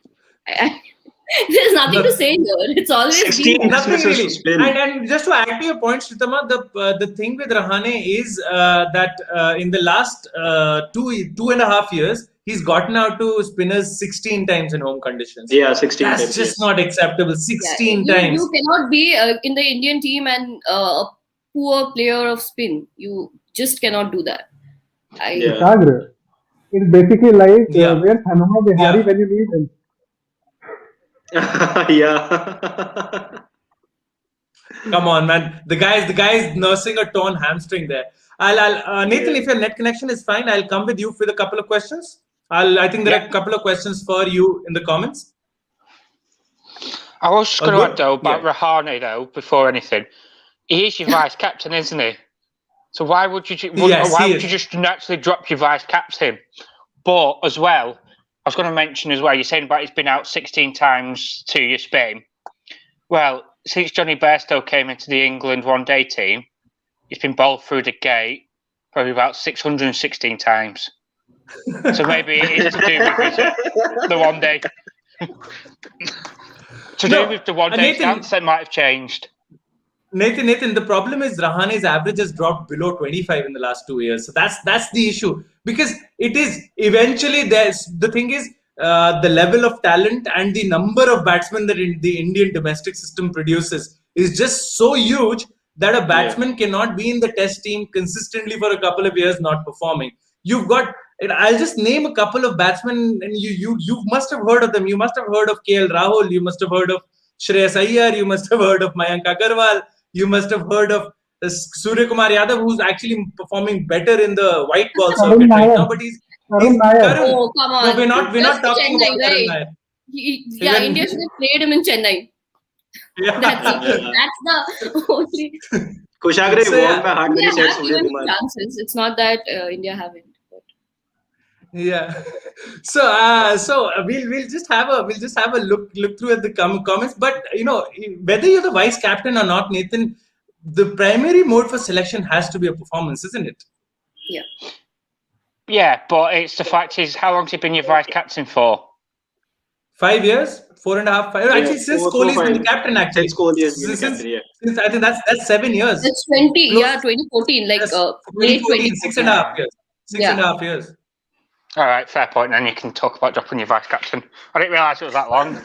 There's nothing to say here. It's always been nothing really. And just to add to your point, Shritama, the thing with Rahane is that in the last 2.5 years, he's gotten out to spinners 16 times in home conditions. Yeah, 16 times. That's just not acceptable. 16 times. You cannot be in the Indian team and a poor player of spin. You just cannot do that. It's basically like where's Hanuma Bihari when you need him. Come on, man. The guy's nursing a torn hamstring there. Nathan, if your net connection is fine, I'll come with you with a couple of questions. I think there are a couple of questions for you in the comments. I was just going to add though about Rahane though before anything. He is your vice captain, isn't he? So why would you just naturally drop your vice captain? But as well, I was going to mention as well, you're saying about he's been out 16 times to your Spain. Well, since Johnny Bairstow came into the England one-day team, he's been bowled through the gate probably about 616 times. So maybe it is to do with the one-day. Do with the one-day stance that might have changed. Nathan, the problem is Rahane's average has dropped below 25 in the last 2 years. So that's the issue. Because it is eventually the thing is the level of talent and the number of batsmen that the Indian domestic system produces is just so huge that a batsman cannot be in the test team consistently for a couple of years not performing. You've got, I'll just name a couple of batsmen and you must have heard of them. You must have heard of KL Rahul. You must have heard of Shreyas Iyer. You must have heard of Mayank Agarwal. You must have heard of Surya Kumar Yadav, who's actually performing better in the white ball circuit right now. But he's Karun. Oh, come on. No, we're not talking Chennai, about right? Karun Nair. India should have played him in Chennai. Yeah. That's the only. Kushagra, you won by heart when you said Surya Kumar. Chances. It's not that India haven't. Yeah, so we'll just have a look through at the comments. But whether you're the vice captain or not, Nathan, the primary mode for selection has to be a performance, isn't it? Yeah. Yeah, but it's the fact is, how long's he been your vice captain for? 5 years, 4.5, 5. Actually, since Kohli's been the captain, actually. Since Kohli has been the captain, Since I think that's 7 years. It's 2014, like late 2014. 6.5 years. 6.5 years. All right, fair point. Then you can talk about dropping your vice captain. I didn't realise it was that long.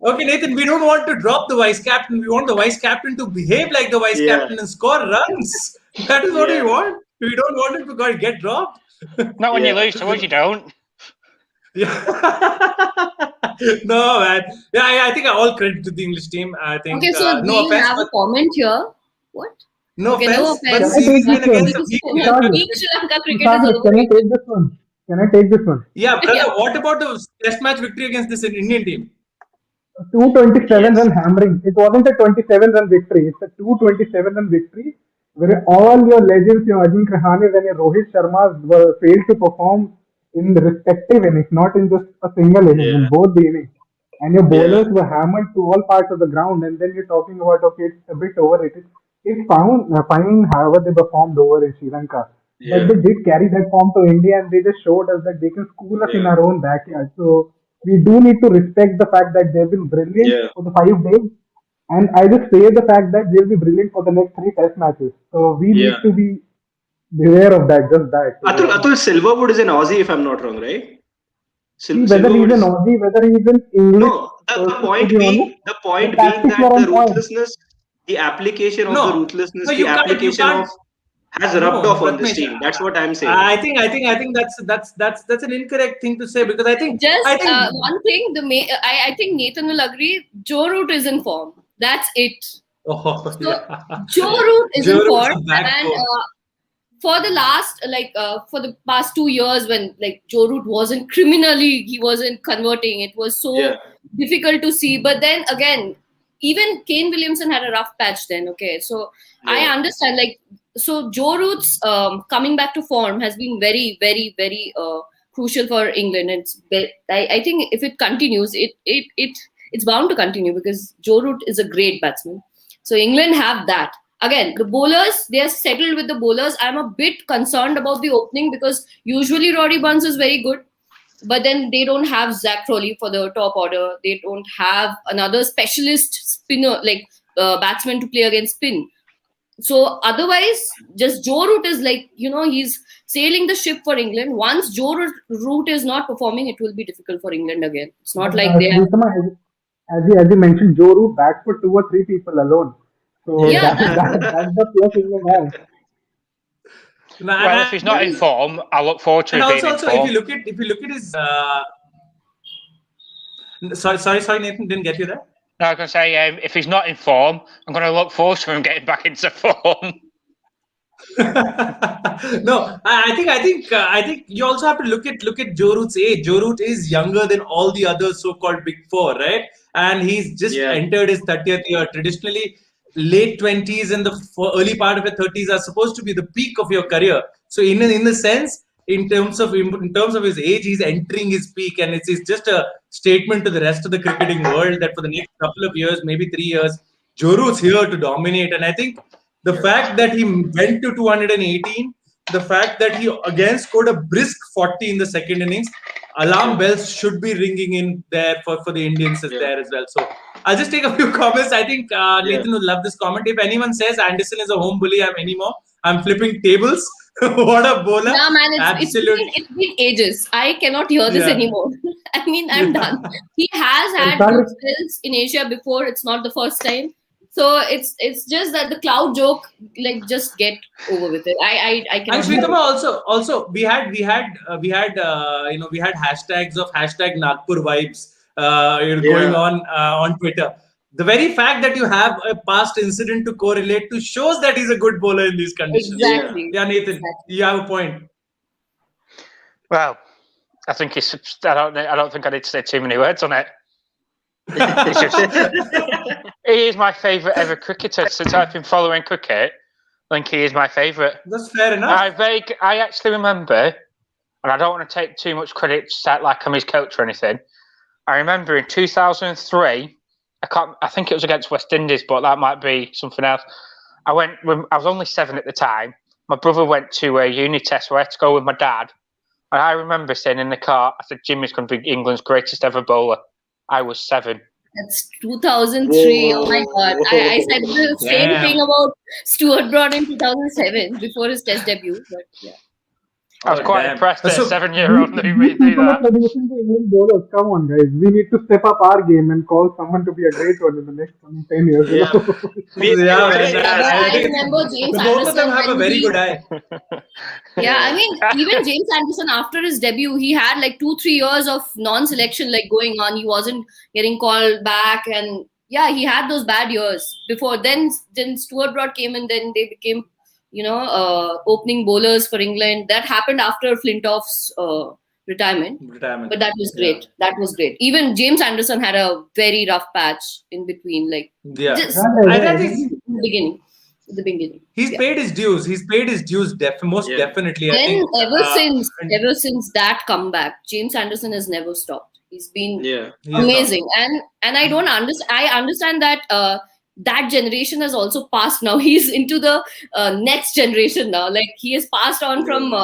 Okay, Nathan, we don't want to drop the vice captain. We want the vice captain to behave like the vice captain and score runs. That is what we want. We don't want him to get dropped. Not when you lose to us, you don't. Yeah. No, man. Yeah, I think all credit to the English team. I think. Okay, so No we offense, have a comment here. What? no Okay, offense, no but offense. series win against a weak Peak Sri Lanka cricket is Can I overrated. take this one? Can I take this one? Yeah, brother. What about the Test match victory against this Indian team? 227 run hammering. It wasn't a 27-run victory. It's a 227-run victory where all your legends, your Ajinkya Rahane and your Rohit Sharma were failed to perform in the respective innings, not in just a single inning, in both the innings. And your bowlers were hammered to all parts of the ground. And then you're talking about, okay, it's a bit overrated. It's fine however they performed over in Sri Lanka. But they did carry that form to India and they just showed us that they can school us in our own backyard. So we do need to respect the fact that they've been brilliant for the 5 days. And I just say the fact that they'll be brilliant for the next 3 test matches. So we need to be beware of that, just that. Atul Silverwood is an Aussie, if I'm not wrong, right? Whether he's an Aussie, whether he's an English. No, the point being that the ruthlessness, the application of the ruthlessness, the application of has rubbed off on this team. That's what I'm saying. I think that's an incorrect thing to say, because I think one thing. I think Nathan will agree. Joe Root is in form. That's it. Joe Root is in form, and for the past 2 years, when Joe Root wasn't criminally, he wasn't converting. It was so difficult to see. But then again, even Kane Williamson had a rough patch then. Okay, so I understand. So Joe Root's coming back to form has been very, very, very crucial for England. I think if it continues, it's bound to continue, because Joe Root is a great batsman. So England have that. Again, the bowlers, they are settled with the bowlers. I'm a bit concerned about the opening, because usually Rory Burns is very good, but then they don't have Zach Crowley for the top order. They don't have another specialist spinner batsman to play against spin. So otherwise, just Joe Root is he's sailing the ship for England. Once Joe Root is not performing, it will be difficult for England again. It's not like they have... As you mentioned, Joe Root bats for 2 or 3 people alone. So that's the plus England has. Well, if he's not in form, I look forward to him being in form. If you look at his sorry, Nathan, didn't get you there. No, I was going to say, if he's not in form, I'm going to look forward to him getting back into form. No, I think you also have to look at Joe Root's age. Joe Root is younger than all the other so-called Big Four, right? And he's just entered his 30th year. Traditionally, late 20s and the early part of your 30s are supposed to be the peak of your career. So in a sense, in terms of his age, he's entering his peak, and it's just a statement to the rest of the cricketing world that for the next couple of years, maybe 3 years, Joe Root's here to dominate. And I think the fact that he went to 218, the fact that he again scored a brisk 40 in the second innings, alarm bells should be ringing in there for the Indians there as well. So I'll just take a few comments. I think Nathan would love this comment. If anyone says Anderson is a home bully I'm flipping tables. What a bowler. Nah, man, it's been ages. I cannot hear this anymore. I mean, I'm done. He has had good spells in Asia before. It's not the first time. So it's just that the cloud joke, just get over with it. I can. And Shritama also we had hashtags of #Nagpur vibes going on Twitter. The very fact that you have a past incident to correlate to shows that he's a good bowler in these conditions. Exactly. Yeah, Nathan, you have a point. Well, I think I don't think I need to say too many words on it. He is my favourite ever cricketer. Since I've been following cricket, I think he is my favourite. That's fair enough. I actually remember, and I don't want to take too much credit like I'm his coach or anything. I remember in 2003. I think it was against West Indies, but that might be something else. I was only 7 at the time. My brother went to a uni test where I had to go with my dad. And I remember saying in the car, I said, Jimmy's going to be England's greatest ever bowler. I was 7. That's 2003. Oh my God. I said the same thing about Stuart Broad in 2007 before his test debut. But yeah. I was quite damn. impressed that a So- 7-year-old knew me We to do people are that. producing the Indian bowlers. Come on, guys. We need to step up our game and call someone to be a great one in the next 10 years. You Yeah. know? Yeah, man. Yeah, I think remember James the both of them Anderson have a when very he- good eye. Yeah, I mean, even James Anderson after his debut, he had like 2-3 years of non-selection like going on. He wasn't getting called back, and yeah, he had those bad years before. Then Stuart Broad came and then they became, opening bowlers for England. That happened after Flintoff's retirement. But that was great. Yeah. That was great. Even James Anderson had a very rough patch in between, like Yeah. just I think in the beginning. he's Yeah. paid his dues. He's paid his dues most Yeah. definitely. I Then think ever since that comeback, James Anderson has never stopped. He's been Yeah. he's not. amazing, and I don't understand. I understand that that generation has also passed now. He's into the next generation now. Like he has passed on from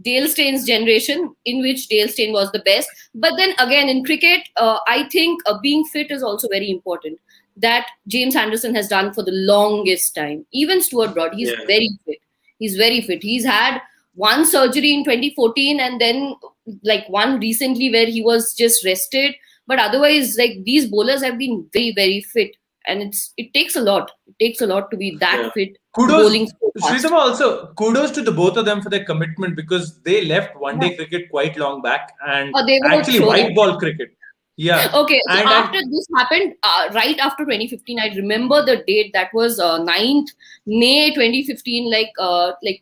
Dale Stein's generation, in which Dale Stein was the best. But then again, in cricket, I think being fit is also very important. That James Anderson has done for the longest time. Even Stuart Broad, he's Yeah. very fit. He's very fit. He's had one surgery in 2014 and then like one recently where he was just rested. But otherwise, like these bowlers have been very, very fit. And it takes a lot. It takes a lot to be that Yeah. fit. Kudos, Bowling so fast. Sridhar, also kudos to the both of them for their commitment, because they left one-day cricket quite long back and Oh, they were actually thrown white out. ball cricket. Yeah. Okay, so And after this happened, right after 2015, I remember the date. That was 9th May 2015, like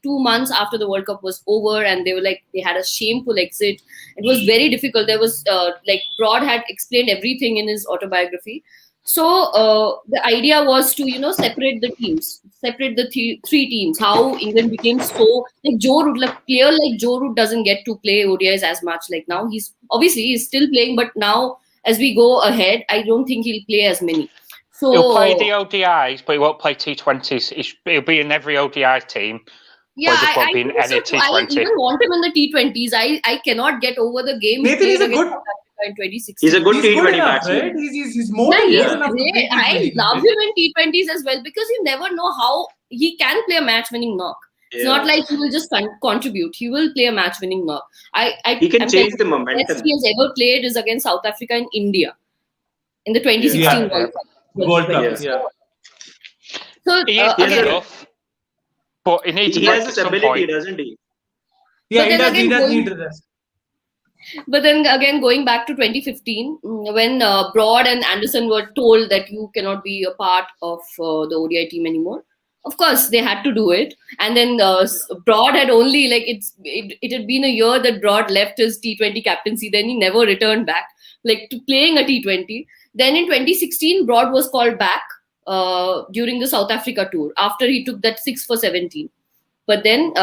2 months after the World Cup was over, and they were like they had a shameful exit. It was very difficult. There was like Broad had explained everything in his autobiography. So the idea was to separate the teams, separate the three teams. How England became so like Joe Root, like player like Joe Root doesn't get to play ODIs as much. Like now he's still playing, but now as we go ahead, I don't think he'll play as many. So He'll play the ODIs, but he won't play T20s. He'll be in every ODI team. yeah, just won't I be in think so any too. I T20. even want him in the T20s. I cannot get over the game. he Nathan, played he's a against good- South Africa in 2016. He's a good he's T20 good enough, batsman. right? He's more Yeah, than he's good enough to great. play I T20 love cricket. him in T20s as well because you never know how he can play a match-winning knock. It's Yeah. not like he will just contribute. He will play a match-winning knock. He can I'm change telling the you, the best momentum. he has ever played is against South Africa and India in the 2016 Yeah. World Cup. World Cup, Yes. yeah. So He is again- good enough, but he needs He a break has at this some ability, point. doesn't he? Yeah, But he then does. He again, does going- need rest. But then again, going back to 2015, when Broad and Anderson were told that you cannot be a part of the ODI team anymore, of course they had to do it. And then Broad had only it had been a year that Broad left his T20 captaincy. Then he never returned back to playing a T20. Then in 2016, Broad was called back during the South Africa tour after he took that 6 for 17. But then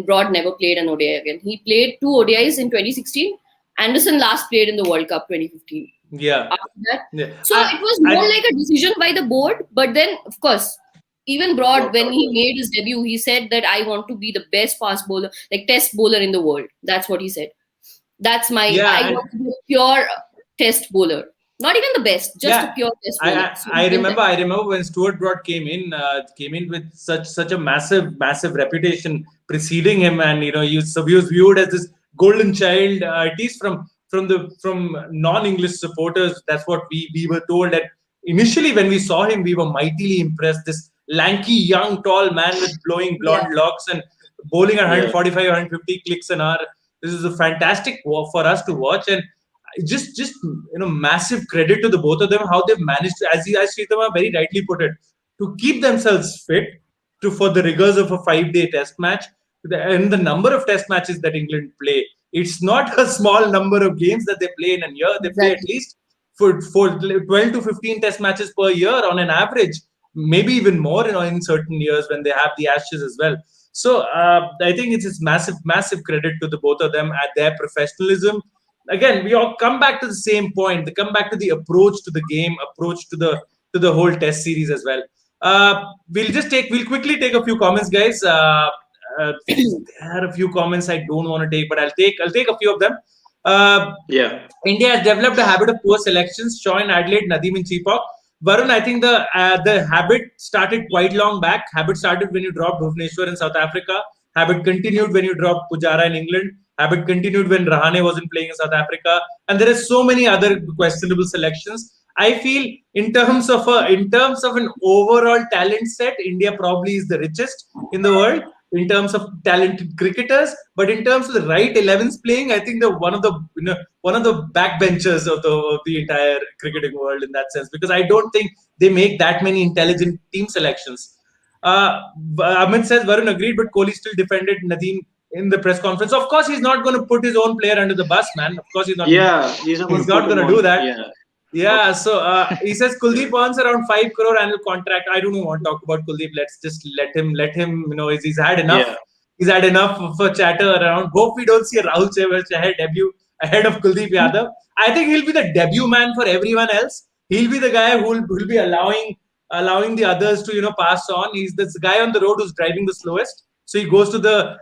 Broad never played an ODI again. He played 2 ODIs in 2016. Anderson last played in the World Cup 2015. Yeah. After that, Yeah. so it was more like a decision by the board. But then, of course, even Broad, when he made his debut, he said that I want to be the best fast bowler, like test bowler in the world. That's what he said. That's my. Yeah, I and- want to be a pure test bowler. Not even the best, just Yeah, a pure test bowler. So I he remember when Stuart Broad came in with such a massive reputation preceding him, and he was viewed as this golden child, at least from non-English supporters. That's what we were told. That initially when we saw him, we were mightily impressed. This lanky, young, tall man with blowing blonde locks and bowling at 145, 150 clicks an hour. This is a fantastic for us to watch, and just massive credit to the both of them, how they've managed to, as Sridhar very rightly put it, to keep themselves fit for the rigors of a 5-day test match, and the number of test matches that England play. It's not a small number of games that they play in a year. They play at least for 12 to 15 test matches per year on an average, maybe even more in certain years when they have the Ashes as well. So I think it's massive credit to the both of them at their professionalism. Again, we all come back to the same point. They come back to the approach to the game, approach to the whole test series as well. We'll quickly take a few comments, guys. There are a few comments I don't want to take, but I'll take a few of them. India has developed a habit of poor selections. Shaw in Adelaide, Nadeem in Chepauk. Varun, I think the habit started quite long back. Habit started when you dropped Bhubaneswar in South Africa. Habit continued when you dropped Pujara in England. Habit continued when Rahane wasn't playing in South Africa. And there are so many other questionable selections. I feel in terms of an overall talent set, India probably is the richest in the world in terms of talented cricketers. But in terms of the right 11s playing, I think they're one of the backbenchers of the entire cricketing world in that sense, because I don't think they make that many intelligent team selections. Amit says Varun agreed, but Kohli still defended Nadeem in the press conference. Of course, he's not going to put his own player under the bus, man. Of course, he's not. Yeah, he's not Going to do that. Yeah. Yeah, so he says Kuldeep earns around 5 crore annual contract. I don't want to talk about Kuldeep. Let's just let him. He's had enough. Yeah. He's had enough of a chatter around. Hope we don't see a Rahul Chahar debut ahead of Kuldeep Yadav. I think he'll be the debut man for everyone else. He'll be the guy who will be allowing the others to pass on. He's this guy on the road who's driving the slowest. So he goes to the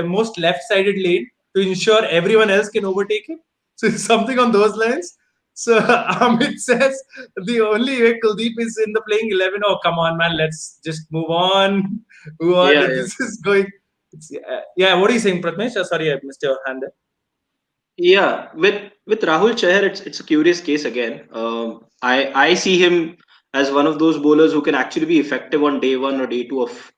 most left-sided lane to ensure everyone else can overtake him. So it's something on those lines. So Amit says the only way Kuldeep is in the playing 11. Oh, come on, man. Let's just move on. Yeah, This is going. What are you saying, Pratmesh? Sorry, I missed your hand there. Yeah, with Rahul Chahar, it's a curious case again. I see him as one of those bowlers who can actually be effective on day 1 or day 2 of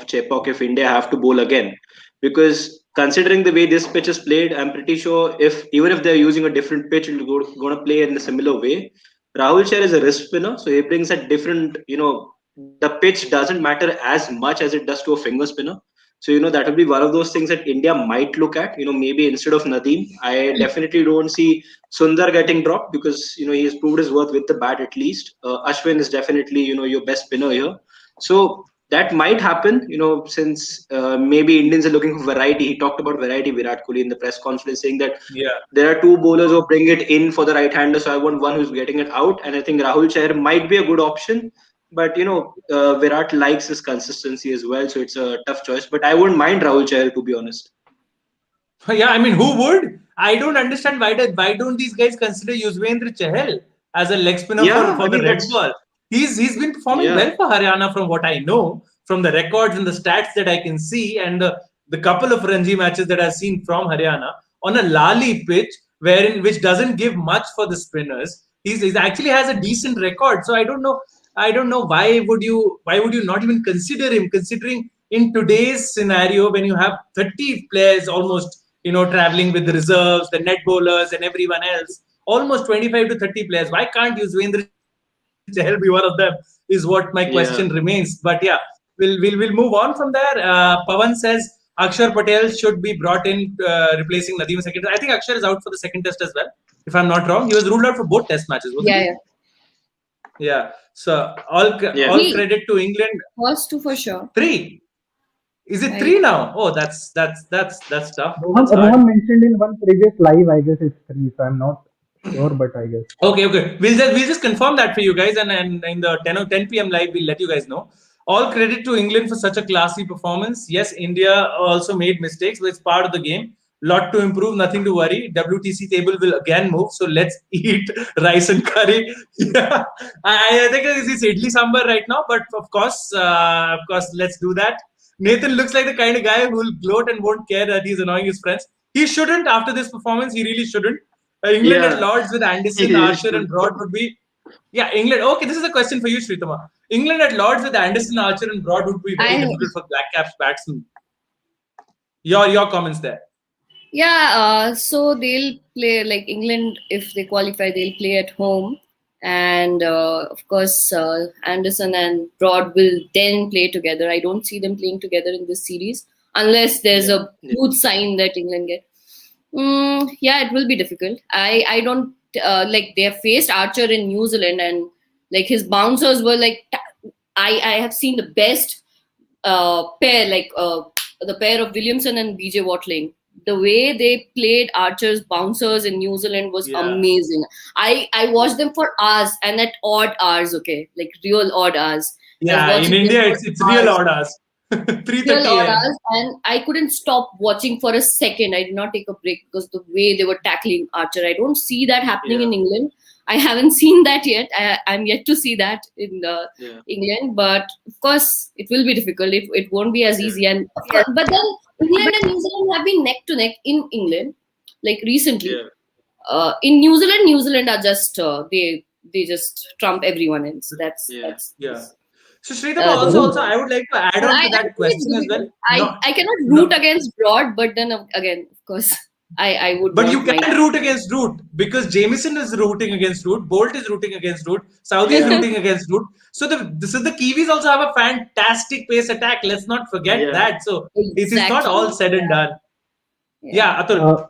Chepauk if India have to bowl again, because considering the way this pitch is played, I'm pretty sure even if they're using a different pitch, it's going to play in a similar way. Rahul Chahar is a wrist spinner, so he brings a different. The pitch doesn't matter as much as it does to a finger spinner. So, that will be one of those things that India might look at, maybe instead of Nadeem. I definitely don't see Sundar getting dropped because, he has proved his worth with the bat at least. Ashwin is definitely, your best spinner here. So that might happen, since maybe Indians are looking for variety. He talked about variety, Virat Kohli, in the press conference, saying that there are 2 bowlers who bring it in for the right-hander, so I want one who's getting it out. And I think Rahul Chahar might be a good option. But Virat likes his consistency as well, so it's a tough choice. But I wouldn't mind Rahul Chahar, to be honest. Yeah, I mean, who would? I don't understand why don't these guys consider Yuzvendra Chahal as a leg spinner for the red ball? He's been performing well for Haryana from what I know, from the records and the stats that I can see, and the couple of Ranji matches that I've seen from Haryana on a Lali pitch, which doesn't give much for the spinners. He actually has a decent record, so I don't know why would you not even consider him, considering in today's scenario when you have 30 players almost traveling with the reserves, the net bowlers and everyone else, almost 25 to 30 players. Why can't Yuzvendra Chahal be one of them is what my question remains. But we'll move on from there. Pawan says Akshar Patel should be brought in replacing Nadeem second. I think Akshar is out for the second test as well, if I'm not wrong. He was ruled out for both test matches, wasn't he? Yeah. So all credit to England. First 2 for sure. 3. Is it 3 now? Oh, that's tough. Rohan mentioned in one previous live, I guess it's 3. So I'm not sure, but I guess. Okay. We'll just confirm that for you guys, and in the 10 p.m. live, we'll let you guys know. All credit to England for such a classy performance. Yes, India also made mistakes, but it's part of the game. Lot to improve, nothing to worry. WTC table will again move, so let's eat rice and curry. Yeah, I think it's idli sambar right now, but of course, let's do that. Nathan looks like the kind of guy who will gloat and won't care that he's annoying his friends. He shouldn't after this performance. He really shouldn't. England at Lords with Anderson, Archer, and Broad would be. Yeah, England. Okay, this is a question for you, Shritama. England at Lords with Anderson, Archer, and Broad would be very difficult for Black Caps batsmen. Your comments there. Yeah, so they'll play like England. If they qualify, they'll play at home, and of course Anderson and Broad will then play together. I don't see them playing together in this series unless there's a huge sign that England get. It will be difficult. I don't like they have faced Archer in New Zealand, and like his bouncers were like I have seen the best pair, like the pair of Williamson and BJ Watling. The way they played Archer's bouncers in New Zealand was amazing. I watched them for hours, and at odd hours, like real odd hours. Yeah, in India it's real odd hours. 3:30 hours, and I couldn't stop watching for a second. I did not take a break because the way they were tackling Archer. I don't see that happening in England. I haven't seen that yet. I'm yet to see that in Yeah. England, but of course it will be difficult. It won't be as easy. And of course, but then England and New Zealand have been neck to neck in England, like recently. Yeah. In New Zealand are just they just trump everyone else. That's Yeah. that's Yeah. So Sridhar, also, I would like to add but on to I that think it's question as well. difficult. No, I cannot no, root against Broad, but then again, of course, I would but want you my can root against Root because Jameson is rooting against Root, Bolt is rooting against Root, Saudi is Yeah. rooting against Root. So the Kiwis also have a fantastic pace attack. Let's not forget Yeah. that. So it is not exactly. all said and done. Yeah. Yeah, Atul.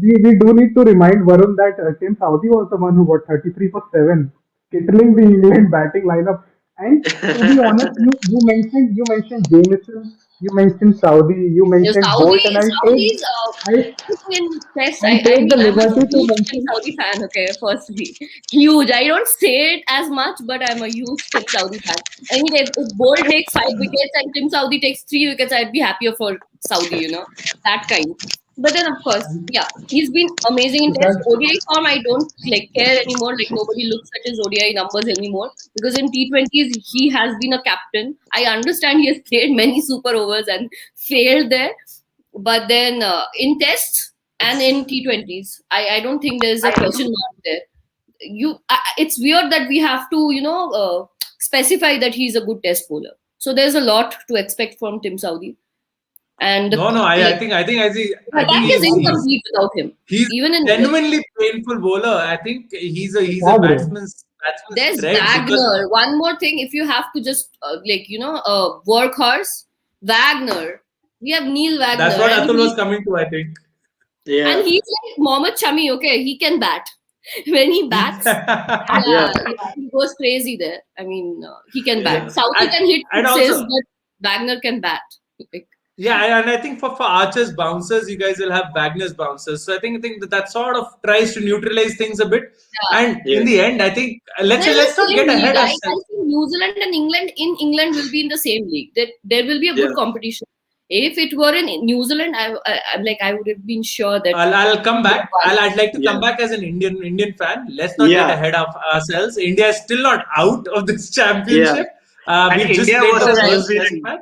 We do need to remind Varun that Tim Southee was the one who got 33 for 7, skittling the England batting lineup. And to be honest, you mentioned Jameson, you mentioned Saudi, you You know, mentioned Bolt, and Saudi's I in test. I'll I take mean, the I'm a liberty to huge Team mention. Saudi fan. Okay, firstly, huge. I don't say it as much, but I'm a huge Team Saudi fan. I mean, if Bolt takes 5 wickets and Tim Saudi takes 3 wickets, I'd be happier for Saudi. You know, that kind. But then, of course, yeah, he's been amazing in Test. Because ODI form, I don't like care anymore. Like nobody looks at his ODI numbers anymore because in T20s he has been a captain. I understand he has played many super overs and failed there, but then in Tests and in T20s, I don't think there's a question mark there. It's weird that we have to specify that he's a good Test bowler. So there's a lot to expect from Tim Saudi. And No, I like, think the I think attack is incomplete without him. he's Even in genuinely painful bowler. I think he's a yeah, bro. batsman's there's dread because Wagner. One more thing, if you have to just workhorse, Wagner. We have Neil Wagner, that's what and Atul was coming to. I think. Yeah. he's like Mohammad Shami. Okay, he can bat. When he bats, Yeah. he goes crazy there. I mean, he can Yeah. bat. Saudi and, can hit and sixes, also, but Wagner can bat. Like, yeah, and I think for Archer's bouncers, you guys will have Wagner's bouncers. So I think that sort of tries to neutralize things a bit. yeah. And Yeah. in the end, I think let's They're in the not same get league. ahead I ourselves. think New Zealand and England will be in the same league. There will be a good Yeah. competition. If it were in New Zealand, I would have been sure that. I'll come back. I'd like to Yeah. come back as an Indian fan. Let's not Yeah. get ahead of ourselves. India is still not out of this Yeah. championship. And We've just India played the versus New first test Zealand. match.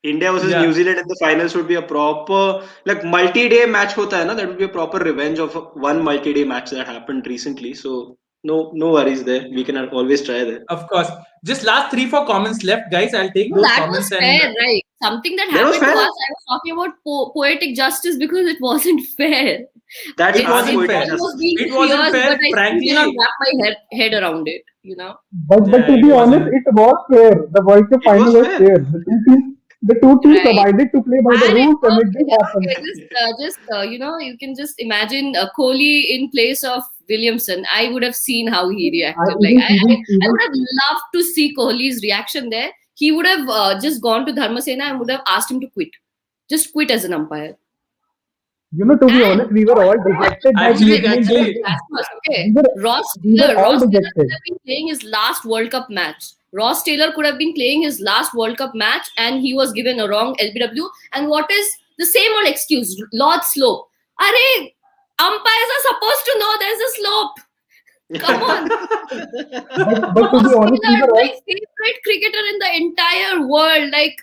India versus Yeah. New Zealand in the finals would be a proper like multi-day match hota hai na? That would be a proper revenge of one multi-day match that happened recently. So no worries there. We can always try there. Of course. Just last 3-4 comments left, guys. I'll take No, those that comments was and fair, right? Something that That was happened to fair. us. I was talking about poetic justice because it wasn't fair. That's It our wasn't poetic fair. I was justice. being It wasn't fierce, fair, but I still frankly. cannot wrap my head around it. You know. But Yeah, to it be honest, wasn't. it was fair. The World Cup It final was was fair. fair. The two teams Right. abided to play by the And rules, and it okay, did happen. you can just imagine Kohli in place of Williamson. I would have seen how he reacted. Like I would have loved to see Kohli's reaction there. He would have just gone to Dharmasena and would have asked him to quit. Just quit as an umpire. To be honest, we were all dejected that New Zealand Actually, didn't win. Okay. Ross We were all Taylor dejected. could have been playing his last World Cup match. Ross Taylor could have been playing his last World Cup match and he was given a wrong LBW. And what is the same old excuse? Lord Slope. Arey, umpires are supposed to know there's a slope. Come on. But to be Ross honest, we Taylor, were my all favorite cricketer in the entire world. Like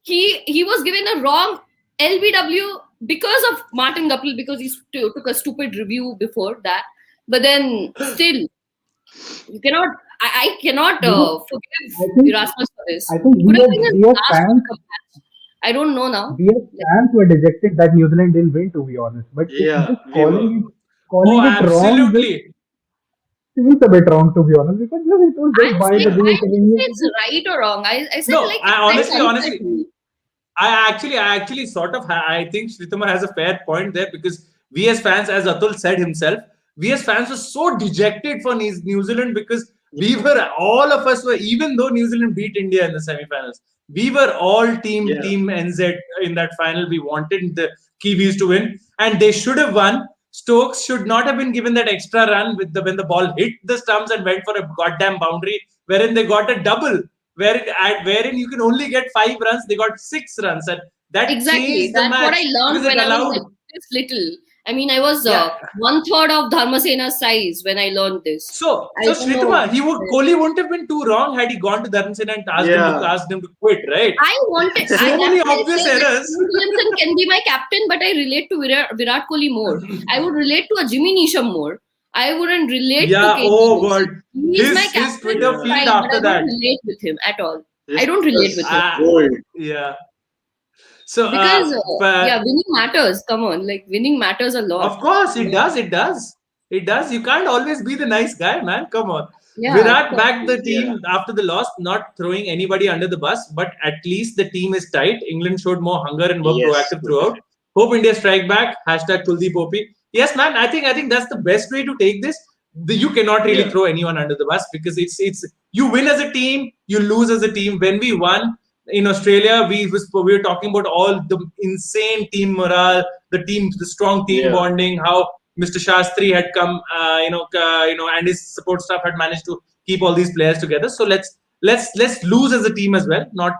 he was given a wrong LBW because of Martin Guptill because he took a stupid review before that. But then still, you cannot. I cannot forgive Erasmus for this. I think Could have been his we as last fans, World Cup match. I don't know now. we as fans were dejected that New Zealand didn't win. To be honest, but Yeah, just we were. Oh, calling it wrong, absolutely. seems a bit wrong. To be honest, because it was just by the I rules. didn't say it's right or wrong. I said No, like I it's honestly, unfair. I actually sort of I think Shritama has a fair point there because we as fans, as Atul said himself, we as fans were so dejected for New Zealand because all of us were, even though New Zealand beat India in the semi-finals, we were all team Yeah. NZ in that final. We wanted the Kiwis to win, and they should have won. Stokes should not have been given that extra run when the ball hit the stumps and went for a goddamn boundary, wherein they got a double. Wherein you can only get 5 runs, they got 6 runs, and that Exactly. changed the That's match what I learned because it when I was allowed. like this little. I mean, I was Yeah. 1/3 of Dharmasena's size when I learned this. So I don't know. Shritama, Kohli wouldn't have been too wrong had he gone to Dharmsena and asked him to quit, right? I wanted. So that's many why I obvious said that errors. Kane Williamson can be my captain, but I relate to Virat Kohli more. I would relate to a Jimmy Neesham more. I wouldn't relate to Kane Williamson. God. He's my His captain, Twitter fine, feed but after I that. don't relate with him at all. I don't relate with him. Yeah. So Because winning matters. Come on, like winning matters a lot. Of course, it does. It does. It does. You can't always be the nice guy, man. Come on. Yeah, Virat backed the team after the loss, not throwing anybody under the bus, but at least the team is tight. England showed more hunger and were proactive throughout. Hope India strike back. Hashtag Kuldeep Opi. Yes, man. I think that's the best way to take this. You cannot really throw anyone under the bus because it's you win as a team, you lose as a team. When we won in Australia, we were talking about all the insane team morale, the strong team bonding, how Mr. Shastri had come, and his support staff had managed to keep all these players together. So let's lose as a team as well. Not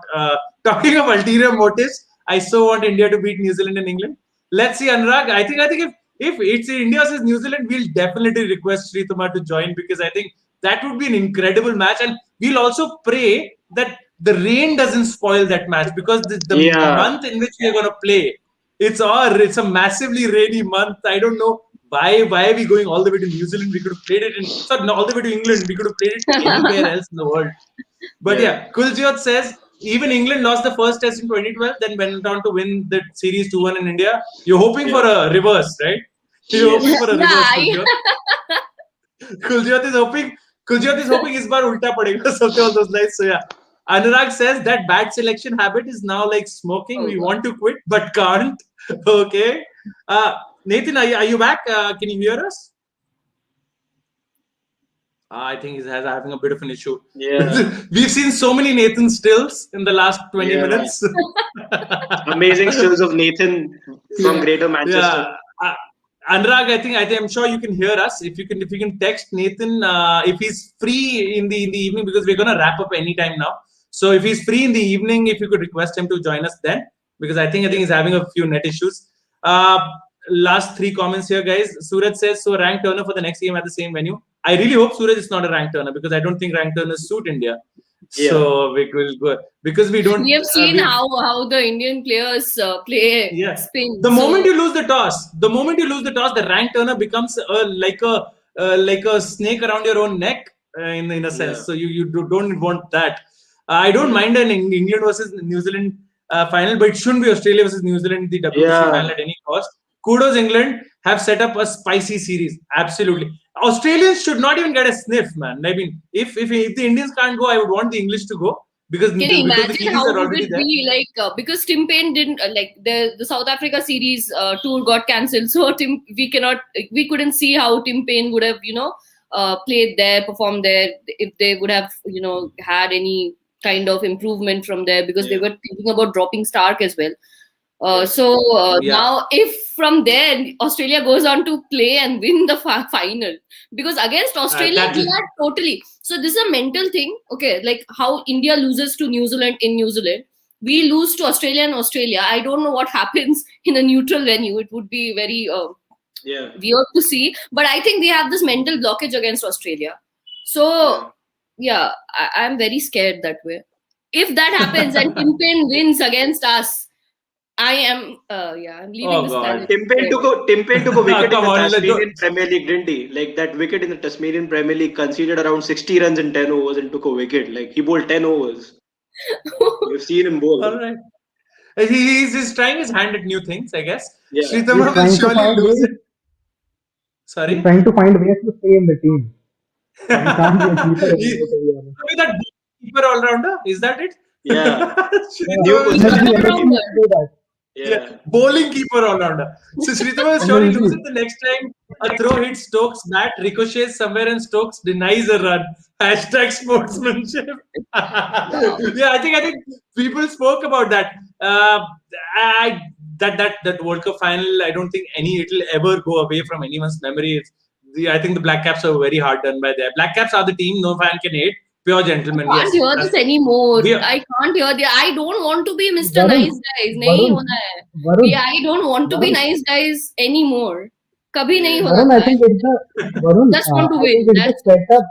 talking of ulterior motives. I so want India to beat New Zealand and England. Let's see, Anurag. I think if it's India versus New Zealand, we'll definitely request Shrithama to join because I think that would be an incredible match, and we'll also pray that the rain doesn't spoil that match because the month in which we are going to play, it's a massively rainy month. I don't know why are we going all the way to New Zealand? We could have played it all the way to England. We could have played it anywhere else in the world. But Kuljot says even England lost the first test in 2012, then went on to win the series 2-1 in India. You're hoping for a reverse, right? You're hoping for a reverse, Kuljot. Kuljot is hoping is bar ulta padega, something along those lines. So yeah. Anurag says that bad selection habit is now like smoking. We want to quit but can't. Okay. Nathan, are you back? Can you hear us? I think he's having a bit of an issue. Yeah. We've seen so many Nathan stills in the last 20 minutes. Amazing stills of Nathan from Greater Manchester. Yeah. Anurag, I'm sure you can hear us. If you can text Nathan if he's free in the evening, because we're gonna wrap up anytime now. So if he's free in the evening, if you could request him to join us then, because I think he's having a few net issues. Last 3 comments here, guys. Suraj says, so rank turner for the next game at the same venue. I really hope Suraj is not a rank turner because I don't think rank turners suit India. Yeah. So we will go because we don't. We have seen how the Indian players play spin. The moment you lose the toss, the rank turner becomes like a snake around your own neck in a sense. So you don't want that. I don't mind an England versus New Zealand final, but it shouldn't be Australia versus New Zealand in the WBC final at any cost. Kudos, England have set up a spicy series. Absolutely. Australians should not even get a sniff, man. I mean, if the Indians can't go, I would want the English to go because can you imagine how would it be like because Tim Payne didn't the South Africa series tour got cancelled, so we couldn't see how Tim Payne would have played there, performed there if they would have had any kind of improvement from there because they were thinking about dropping Stark as well. Now if from there Australia goes on to play and win the final, because against Australia we are totally, so this is a mental thing, okay, like how India loses to New Zealand in New Zealand, we lose to Australia in Australia. I don't know what happens in a neutral venue. It would be very weird to see, but I think we have this mental blockage against Australia. So I'm very scared that way. If that happens and Tim Payne wins against us, I am I'm leaving this planet. Tim Payne took a wicket in the Tasmanian Premier League, didn't he? Like that wicket in the Tasmanian Premier League conceded around 60 runs in 10 overs and took a wicket. Like he bowled 10 overs. You've seen him bowl. All right. He's trying his hand at new things, I guess. Yeah. Shrithama will surely lose it. Sorry? He's trying to find ways to stay in the team. He can't be a keeper anymore, to be honest. Maybe that keeper all-rounder? Is that it? Yeah. Bowling keeper all-rounder. So Shrithama will surely lose it the next time a throw hits Stokes' bat, ricochets somewhere and Stokes denies a run. Hashtag sportsmanship. I think people spoke about that. That World Cup final, I don't think it'll ever go away from anyone's memory. I think the Black Caps are very hard done by there. Black Caps are the team no fan can hate. Pure gentlemen. I can't hear this anymore. I can't hear this. I don't want to be Mr. Nice Guys. I don't want to be nice guys anymore. कभी नहीं होता Varun, I था. think it's the Varun. Just want to I think win. it's the That's setup.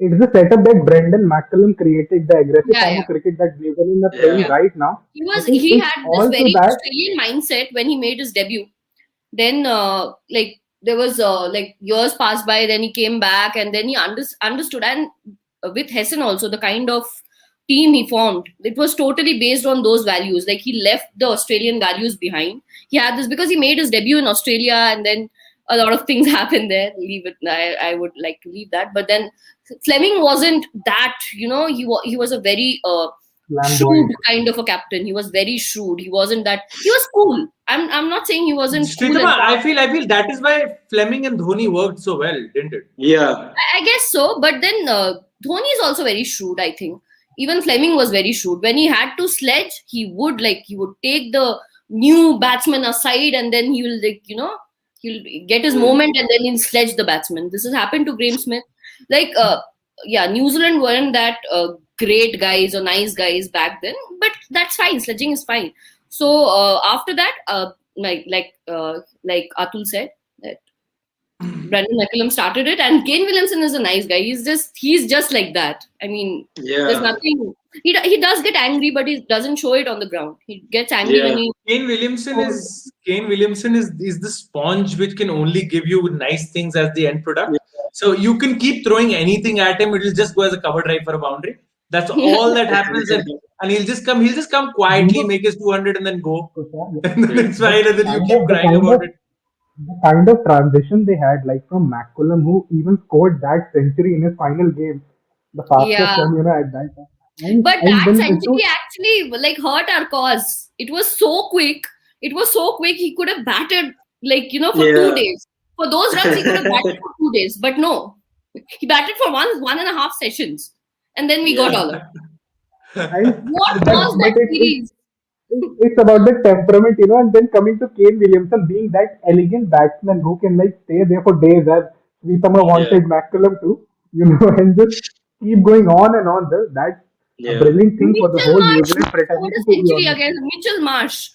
It's the setup that Brendan McCullum created, the aggressive yeah, form yeah, of cricket that New Zealand are playing Yeah. yeah. right now. I think He it's had this all to very that. Australian mindset when he made his debut. Then like there was like years passed by, then he came back, and then he understood. And with Hessen also, the kind of team he formed, it was totally based on those values. Like he left the Australian values behind. He had this because he made his debut in Australia, and then a lot of things happened there. Leave it. I would like to leave that. But then Fleming wasn't that. He was a very shrewd Flamboyant. kind of a captain. He was very shrewd. He wasn't that. He was cool. I'm not saying he wasn't cool and Sridhama, calm. I feel that is why Fleming and Dhoni worked so well, didn't it? Yeah. I guess so. But then Dhoni is also very shrewd, I think. Even Fleming was very shrewd. When he had to sledge, he would take the new batsman aside, and then he will he'll get his moment, and then he'll sledge the batsman. This has happened to Graeme Smith. Like yeah, New Zealand weren't that great guys or nice guys back then, but that's fine. Sledging is fine. So after that, like Atul said, that Brendan McCullum started it, and Kane Williamson is a nice guy. He's just like that. I mean, there's Yeah. nothing. He does get angry, but he doesn't show it on the ground. He gets angry when Yeah. he. Kane Williamson is the sponge which can only give you nice things as the end product. So you can keep throwing anything at him; it'll just go as a cover drive for a boundary. That's all that happens, and he'll just come quietly, make his 200, and then go, and then it's fine, and then you keep crying about it. The kind of transition they had, like from McCullum, who even scored that century in his final game, the fastest Yeah, one, at that time. And, but and that then century actually like hurt our cause. It was so quick. It was so quick. He could have batted for 2 days. For those runs, he could have batted for 2 days. But no, he batted for 1.5 sessions, and then we got all of it. What was but that series? it's about the temperament, and then coming to Kane Williamson being that elegant batsman who can like stay there for days, as Sritama wanted McCullum to, and just keep going on and on. That's a Yeah. brilliant thing for the Mitchell whole New Marsh Zealand scored fraternity, a to be century honest. against Mitchell Marsh.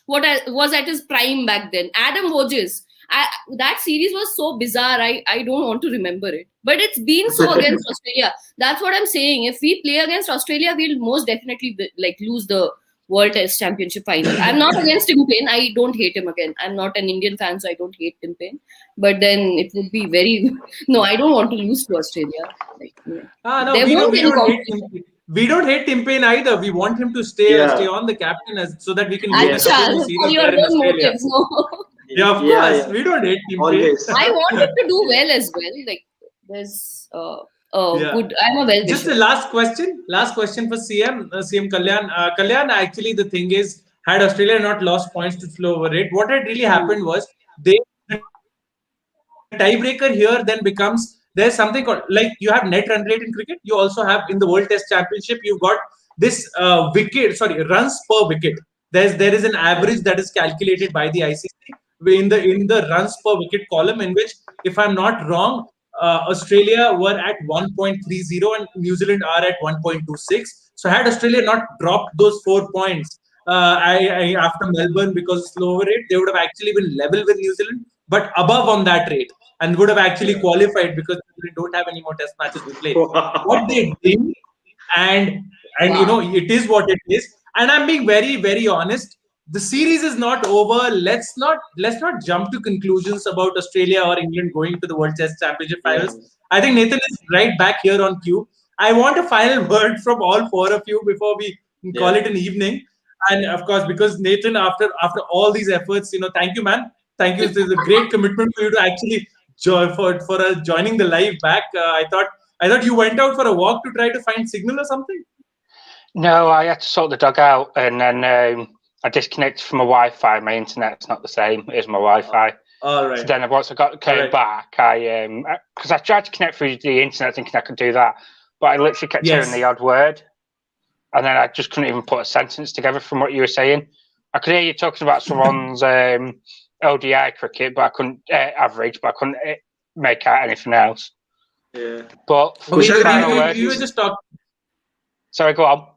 Was at his prime back then. Adam Wojcik. That series was so bizarre. I don't want to remember it. But it's been so against Australia. That's what I'm saying. If we play against Australia, we'll most definitely lose the World Test Championship final. I'm not against Tim Payne. I don't hate him again. I'm not an Indian fan, so I don't hate Tim Payne. But then it would be very no. I don't want to lose to Australia. No, There won't be any hate we don't hate Tim Payne either. We want him to stay on the captain so that we can win a couple more for series your there in own Australia. motives, no. Yeah, of course. We don't hate Tim Payne. I want him to do well as well. Like there's good. I'm a well-wisher. Just the last question for CM Kalyan. Kalyan, actually, the thing is, had Australia not lost points to slow over it, what had really happened was the tiebreaker here then becomes there's something called like you have net run rate in cricket. You also have in the World Test Championship, you've got this runs per wicket. There is an average that is calculated by the ICC in the runs per wicket column, in which, if I'm not wrong, Australia were at 1.30 and New Zealand are at 1.26. So had Australia not dropped those 4 points after Melbourne because of slow over rate, they would have actually been level with New Zealand, but above on that rate, and would have actually qualified because they don't have any more test matches to play. What they did, and it is what it is. And I'm being very, very honest. The series is not over. Let's not jump to conclusions about Australia or England going to the World Test Championship finals. I think Nathan is right back here on cue. I want a final word from all four of you before we call it an evening. And of course, because Nathan, after all these efforts, thank you, man. Thank you. It's a great commitment for you to actually joining the live back. I thought you went out for a walk to try to find signal or something. No, I had to sort the dog out, and then I disconnected from my Wi-Fi. My internet's not the same as my Wi-Fi. All right. So then once I came back, because I tried to connect through the internet thinking I could do that, but I literally kept hearing the odd word, and then I just couldn't even put a sentence together from what you were saying. I could hear you talking about someone's ODI cricket, but I couldn't average, but I couldn't make out anything else. Yeah. But you were just talking. Sorry, go on.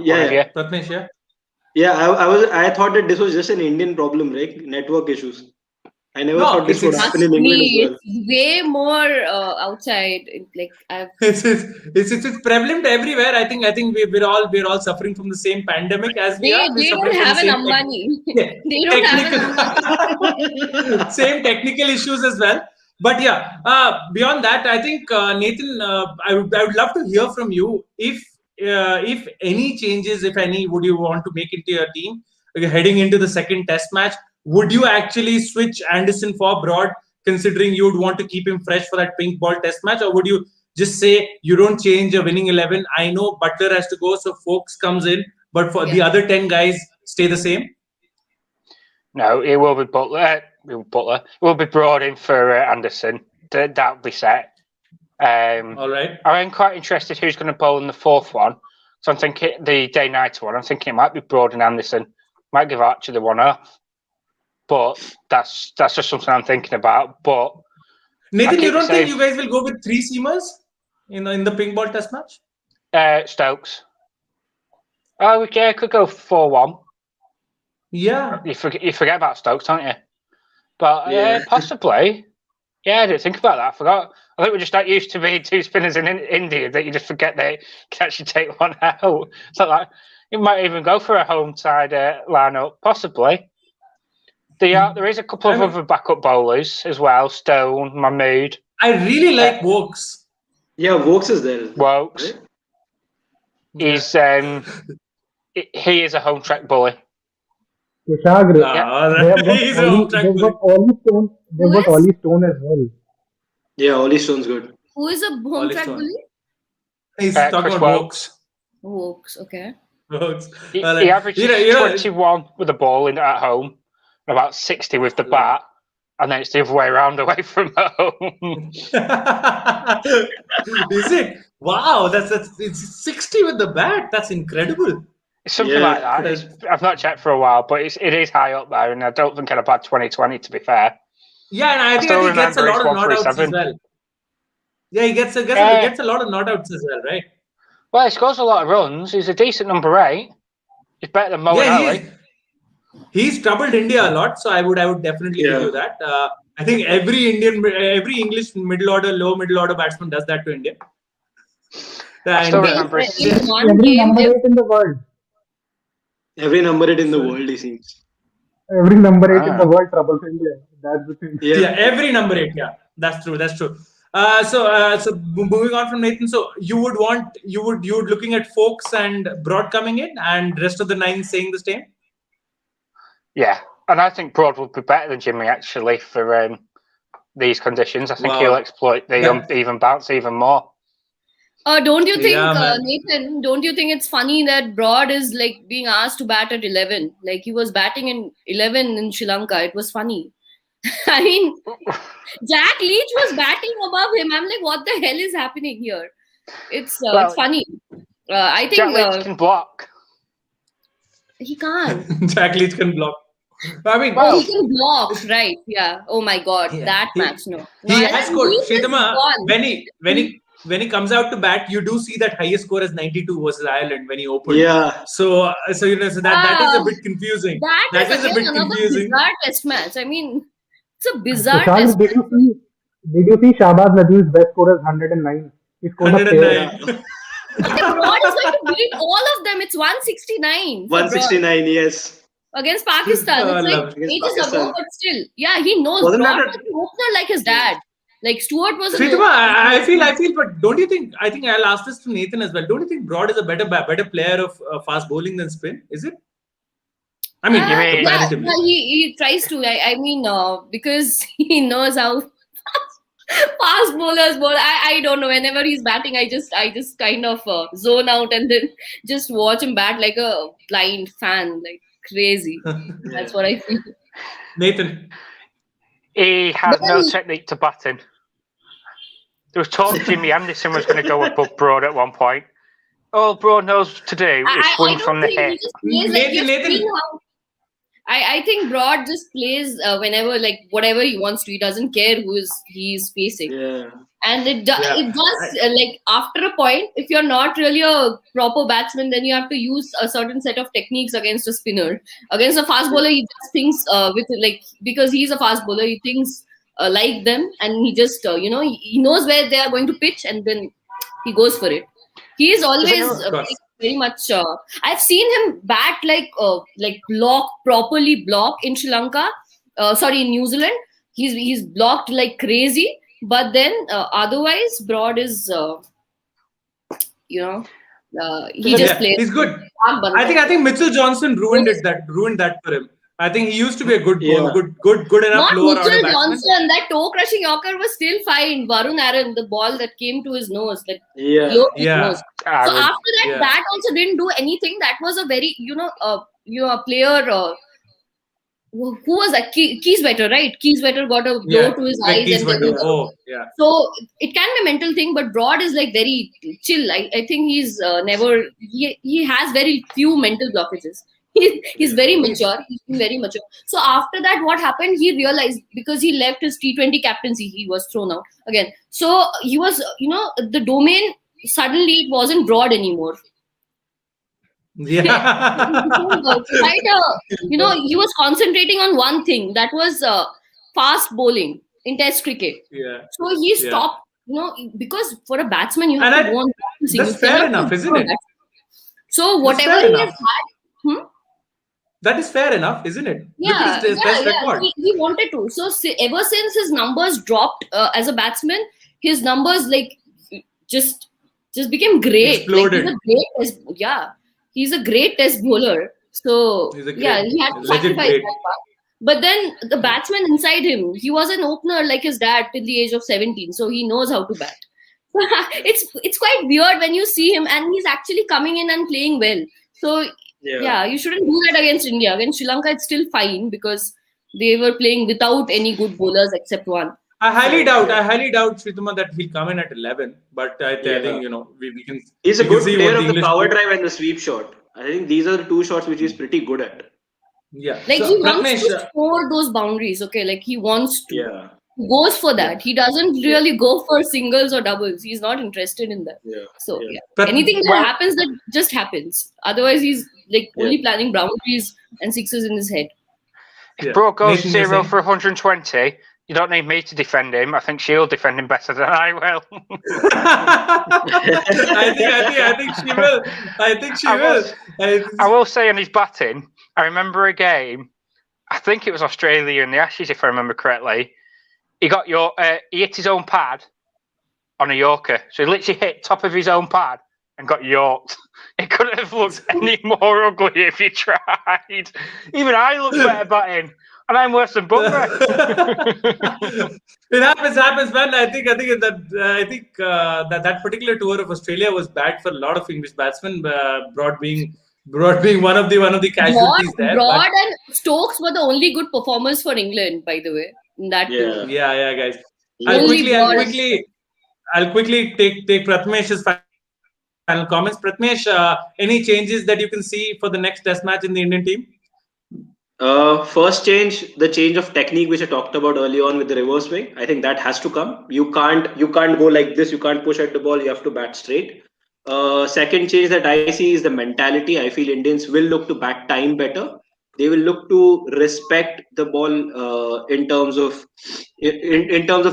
Yeah. Pratmesh, Yeah, I thought that this was just an Indian problem, right? Network issues. I never No, thought this would it's- happen in England as well. It's way more outside. Like I've it's prevalent everywhere. I think we're all suffering from the same pandemic as we are. We're they suffering don't from have the an same Ambani. yeah, They don't have an Ambani. same technical issues as well. But yeah, beyond that, I think Nathan, I would love to hear from you if any changes, if any, would you want to make into your team heading into the second Test match? Would you actually switch Anderson for Broad, considering you would want to keep him fresh for that pink ball Test match, or would you just say you don't change a winning 11? I know Butler has to go, so Folks comes in, but for the other 10 guys, stay the same. No, it will be Butler. It will be Broad in for Anderson. That'll be set. All right. I'm quite interested who's going to bowl in the fourth one. So I'm thinking the day-nighter one. I'm thinking it might be Broad and Anderson. Might give Archer the one off. But that's just something I'm thinking about. But Nathan, you don't think you guys will go with 3 seamers in the pink ball Test match? Stokes. Oh, yeah, could go 4-1. Yeah. You forget about Stokes, don't you? But possibly. Yeah, I didn't think about that. I forgot. I think we're just not used to being 2 spinners in India that you just forget they can actually take one out. It's not like you might even go for a home side lineup, possibly. There is a couple of other backup bowlers as well. Stone, Mahmood. I really like Wokes. Yeah, Wokes is there. Wokes. He's he is a home track bully. Kushagra. They've got Ollie Stone as well. Yeah, Ollie Stone's good. Who is a home track bully? He's talking about Wokes. Wokes, okay. Wokes. He averages 21 with the ball in at home, and about 60 with the bat, and then it's the other way around away from home. Is it? Wow, it's 60 with the bat. That's incredible. It's something like that. I've not checked for a while, but it is high up there, and I don't think I'd have had 2020 to be fair. Yeah, and I think he gets a lot of not outs as well. Yeah, he gets a lot of not outs as well, right? Well, he scores a lot of runs. He's a decent number 8. He's better than Mo and Ali. He's troubled India a lot, so I would definitely give you that. I think every English middle order, low middle order batsman does that to India. I still remember every number 8 in the world. Every number 8 in the world, he seems. Every number 8 in the world troubles India. That's the thing. Yeah, every number 8. Yeah, that's true. So moving on from Nathan, so you would looking at Folks and Broad coming in, and rest of the 9 saying the same. Yeah, and I think Broad would be better than Jimmy actually for these conditions. I think he'll exploit the uneven bounce even more. Don't you think, Nathan? Don't you think it's funny that Broad is like being asked to bat at 11? Like he was batting in 11 in Sri Lanka. It was funny. I mean, Jack Leach was batting above him. I'm like, what the hell is happening here? It's funny. I think Jack Leach can block. He can't. Jack Leach can block. I mean, he can block, right? Yeah. Oh my God, that match, no. He has scored. Shitama, when he comes out to bat, you do see that highest score as 92 versus Ireland when he opened. Yeah. So that is a bit confusing. That is a bit confusing. Bizarre Test match. I mean, it's a bizarre Test match. Did you see Shahbaz Nadeem's best score is 109? He scored 109. Broad is going to beat all of them. It's 169. 169, yes. Against Pakistan. It's like ages ago, but still. Yeah, he knows. Broad was an opener like his dad. Like Stewart was. I feel, but don't you think? I think I'll ask this to Nathan as well. Don't you think Broad is a better player of fast bowling than spin? Is it? I mean, he tries to. I mean, because he knows how fast bowlers bowl. I don't know. Whenever he's batting, I just kind of zone out and then just watch him bat like a blind fan, like crazy. That's what I feel. Nathan. He had no technique to batting. There was talk Jimmy Anderson was going to go above Broad at one point. All Broad knows to do is swing from the hip. I think Broad just plays whenever, like, whatever he wants to. He doesn't care who he's facing. Yeah. And it Yeah. does like, after a point, if you're not really a proper batsman, then you have to use a certain set of techniques against a spinner. Against a fast bowler, he just thinks because he's a fast bowler, he thinks like them, and he just he knows where they are going to pitch, and then he goes for it. He is always very much. I've seen him bat like properly block in Sri Lanka. In New Zealand, he's blocked like crazy. But then otherwise, Broad is he just plays. He's good. I think Mitchell Johnson ruined that for him. I think he used to be a good enough Not lower Mitchell order batsman. Johnson. That toe crushing Yorker was still fine. Varun Aaron, the ball that came to his nose, nose. So after that, that also didn't do anything. That was a very player. Who was that? Kieswetter, right? Kieswetter got a blow to his eyes. So it can be a mental thing, but Broad is like very chill. I think he's never. He has very few mental blockages. He's very mature. He's been very mature. So after that, what happened? He realized, because he left his T20 captaincy, he was thrown out again. So he was, the domain, suddenly it wasn't Broad anymore. Yeah. He was concentrating on one thing, that was fast bowling in Test cricket. Yeah. So he stopped, because for a batsman, you have to go on practicing. That's fair enough, isn't it? So whatever he has had. That is fair enough, isn't it? Yeah, he wanted to. So ever since his numbers dropped as a batsman, his numbers just became great. Exploded. He's a great test bowler. So he had to sacrifice that part. But then the batsman inside him, he was an opener like his dad till the age of 17. So he knows how to bat. It's quite weird when you see him and he's actually coming in and playing well. So you shouldn't do that against India. Against Sri Lanka, it's still fine because they were playing without any good bowlers except one. I highly doubt, Srituma, that he'll come in at 11. But I think, we can. He's a good player of the power drive and the sweep shot. I think these are the two shots which he's pretty good at. Yeah. He wants to score those boundaries. Okay, he wants to. Yeah. He goes for that. He doesn't really go for singles or doubles. He's not interested in that. Yeah. So anything that happens, that just happens. Otherwise, he's only planning boundaries and sixes in his head. If Bro goes 0 for 120, you don't need me to defend him. I think she'll defend him better than I will. I think she will. I will say on his batting, I remember a game, I think it was Australia in the Ashes, if I remember correctly. He hit his own pad on a Yorker. So he literally hit top of his own pad and got yorked. It couldn't have looked any more ugly if he tried. Even I look better batting. And I'm worse than Bumrah. It happens, man. I think that particular tour of Australia was bad for a lot of English batsmen. Broad being one of the casualties there. Broad and Stokes were the only good performers for England, by the way. In that tour. Yeah, guys. I'll quickly take Prathamesh's final comments. Prathamesh, any changes that you can see for the next Test match in the Indian team? First change, the change of technique which I talked about early on with the reverse swing. I think that has to come. You can't go like this. You can't push at the ball. You have to bat straight. Second change that I see is the mentality. I feel Indians will look to bat time better. They will look to respect the ball in terms of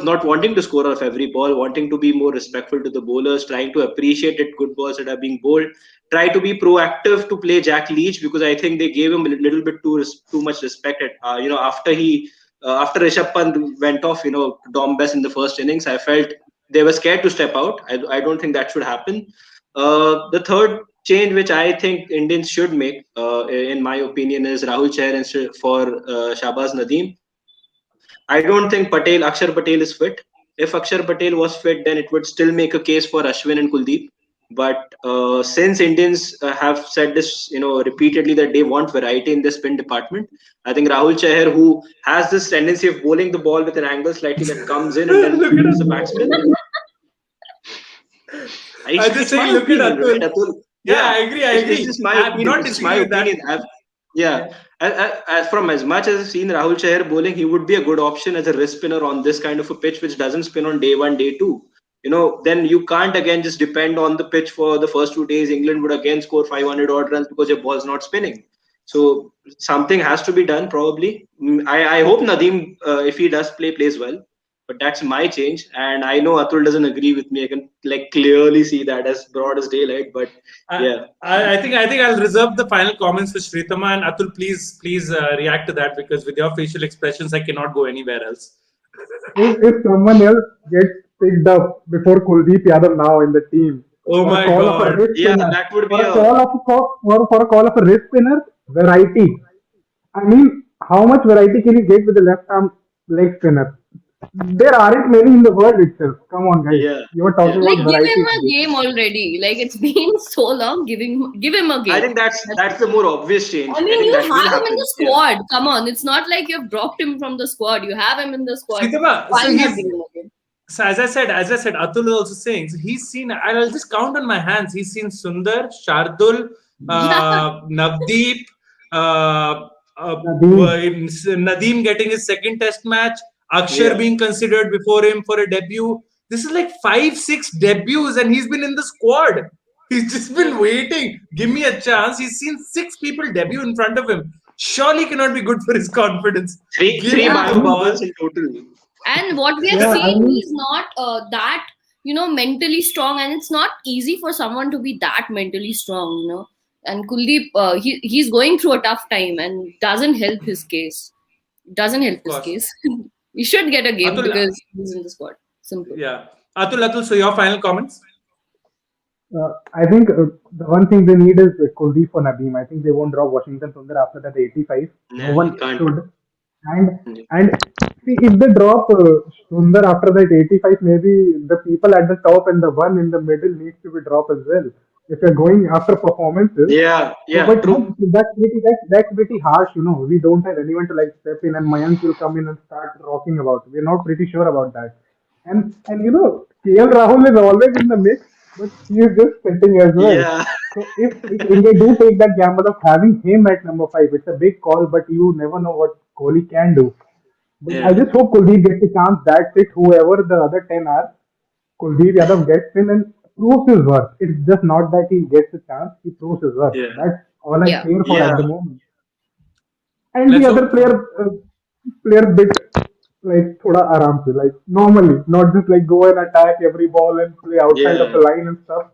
not wanting to score off every ball, wanting to be more respectful to the bowlers, trying to appreciate it, good balls that are being bowled. Try to be proactive to play Jack Leach, because I think they gave him a little bit too much respect. After Rishabh Pant went off, Dom Bess in the first innings, I felt they were scared to step out. I don't think that should happen. The third change which I think Indians should make, in my opinion, is Rahul Chahar for Shahbaz Nadeem. I don't think Akshar Patel is fit. If Akshar Patel was fit, then it would still make a case for Ashwin and Kuldeep. But since Indians have said this, repeatedly, that they want variety in the spin department, I think Rahul Chahar, who has this tendency of bowling the ball with an angle slightly that comes in and then becomes the batsman. I just say, look at Atul. Yeah, I agree. This is my opinion. Yeah, from as much as I've seen Rahul Chahar bowling, he would be a good option as a wrist spinner on this kind of a pitch, which doesn't spin on day one, day two. Then you can't again just depend on the pitch for the first 2 days. England would again score 500 odd runs because your ball's not spinning. So something has to be done, probably. I hope Nadeem, if he does play, plays well. But that's my change, and I know Atul doesn't agree with me. I can clearly see that as broad as daylight. But yeah, I think I'll reserve the final comments for Shritama and Atul. Please react to that, because with your facial expressions, I cannot go anywhere else. If someone else gets picked up before Kuldeep Yadav now in the team Oh for a my call of a God! wrist yeah, spinner, that would be for a a call of for a call of a wrist spinner, variety. I mean, how much variety can you get with the left arm leg spinner? There aren't many in the world itself. Come on, guys. yeah, You are yeah. talking Like, about give him variety a today. game already. Like, it's been so long. Give him a I game. think that's the more obvious change. I I mean, think you that will have him in happen. the Yeah, squad. Come on, it's not like you've dropped him from the squad. You have him in the squad. Shritama, Why not give him a game? so as I said, Atul is also saying, so he's seen. I'll just count on my hands. He's seen Sundar, Shardul, Yeah, Navdeep, uh, Nadeem, Nadeem getting his second Test match, Akshar yeah, being considered before him for a debut. This is like 5, 6 debuts, and he's been in the squad. He's just been yeah. waiting. Give me a chance. He's seen 6 people debut in front of him. Surely cannot be good for his confidence. Give Three him yeah. the bio ball. bubbles in total. And what we have yeah, I seen, mean, he's not that mentally strong, and it's not easy for someone to be that mentally strong. And Kuldeep, he's going through a tough time, and doesn't help his case. Doesn't help Of his course. case. He should get a game Atul, because he's in the squad. Simple. yeah. Atul, so your final comments? I think the one thing they need is Kuldeep for Nadeem. I think they won't drop Washington Sundar after that 85. No Yeah, one you can't. should. And Yeah, and see, if they drop Sundar after that 85, maybe the people at the top and the one in the middle needs to be dropped as well. If you're going after performances, yeah, so, yeah, but true. that's pretty harsh. We don't have anyone to step in, and Mayank will come in and start rocking about. We're not pretty sure about that. And KL Rahul is always in the mix, but he is just sitting as well. Yeah, So if India do take that gamble of having him at number 5, it's a big call, but you never know what Kohli can do. But I yeah, just hope Kuldeep gets a chance. That's it. Whoever the other 10 are, Kuldeep Yadav gets in and proves his worth. It's just not that he gets a chance; he proves his worth. yeah, That's all I Yeah. care for yeah, at the moment. And the Let's other hope. player bit thoda aram se, normally, not just go and attack every ball and play outside of the yeah, line and stuff.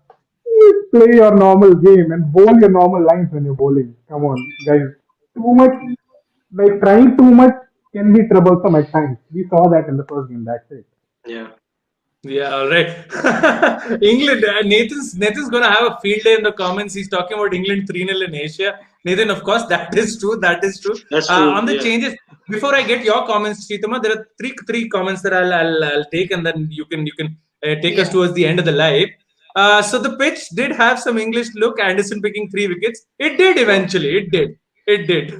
You play your normal game and bowl your normal lines when you're bowling. Come on, guys. Too much, trying too much can be troublesome at times. We saw that in the first game. That's it. yeah. Yeah, all right. England. Nathan's gonna have a field day in the comments. He's talking about England 3-0 in Asia. Nathan, of course, that is true. That is true. That's true. On the Yeah, changes, before I get your comments, Chitama, there are three comments that I'll take, and then you can take us Yeah. towards the end of the live. So the pitch did have some English look. Anderson picking 3 wickets. It did yeah, eventually. It did. It did.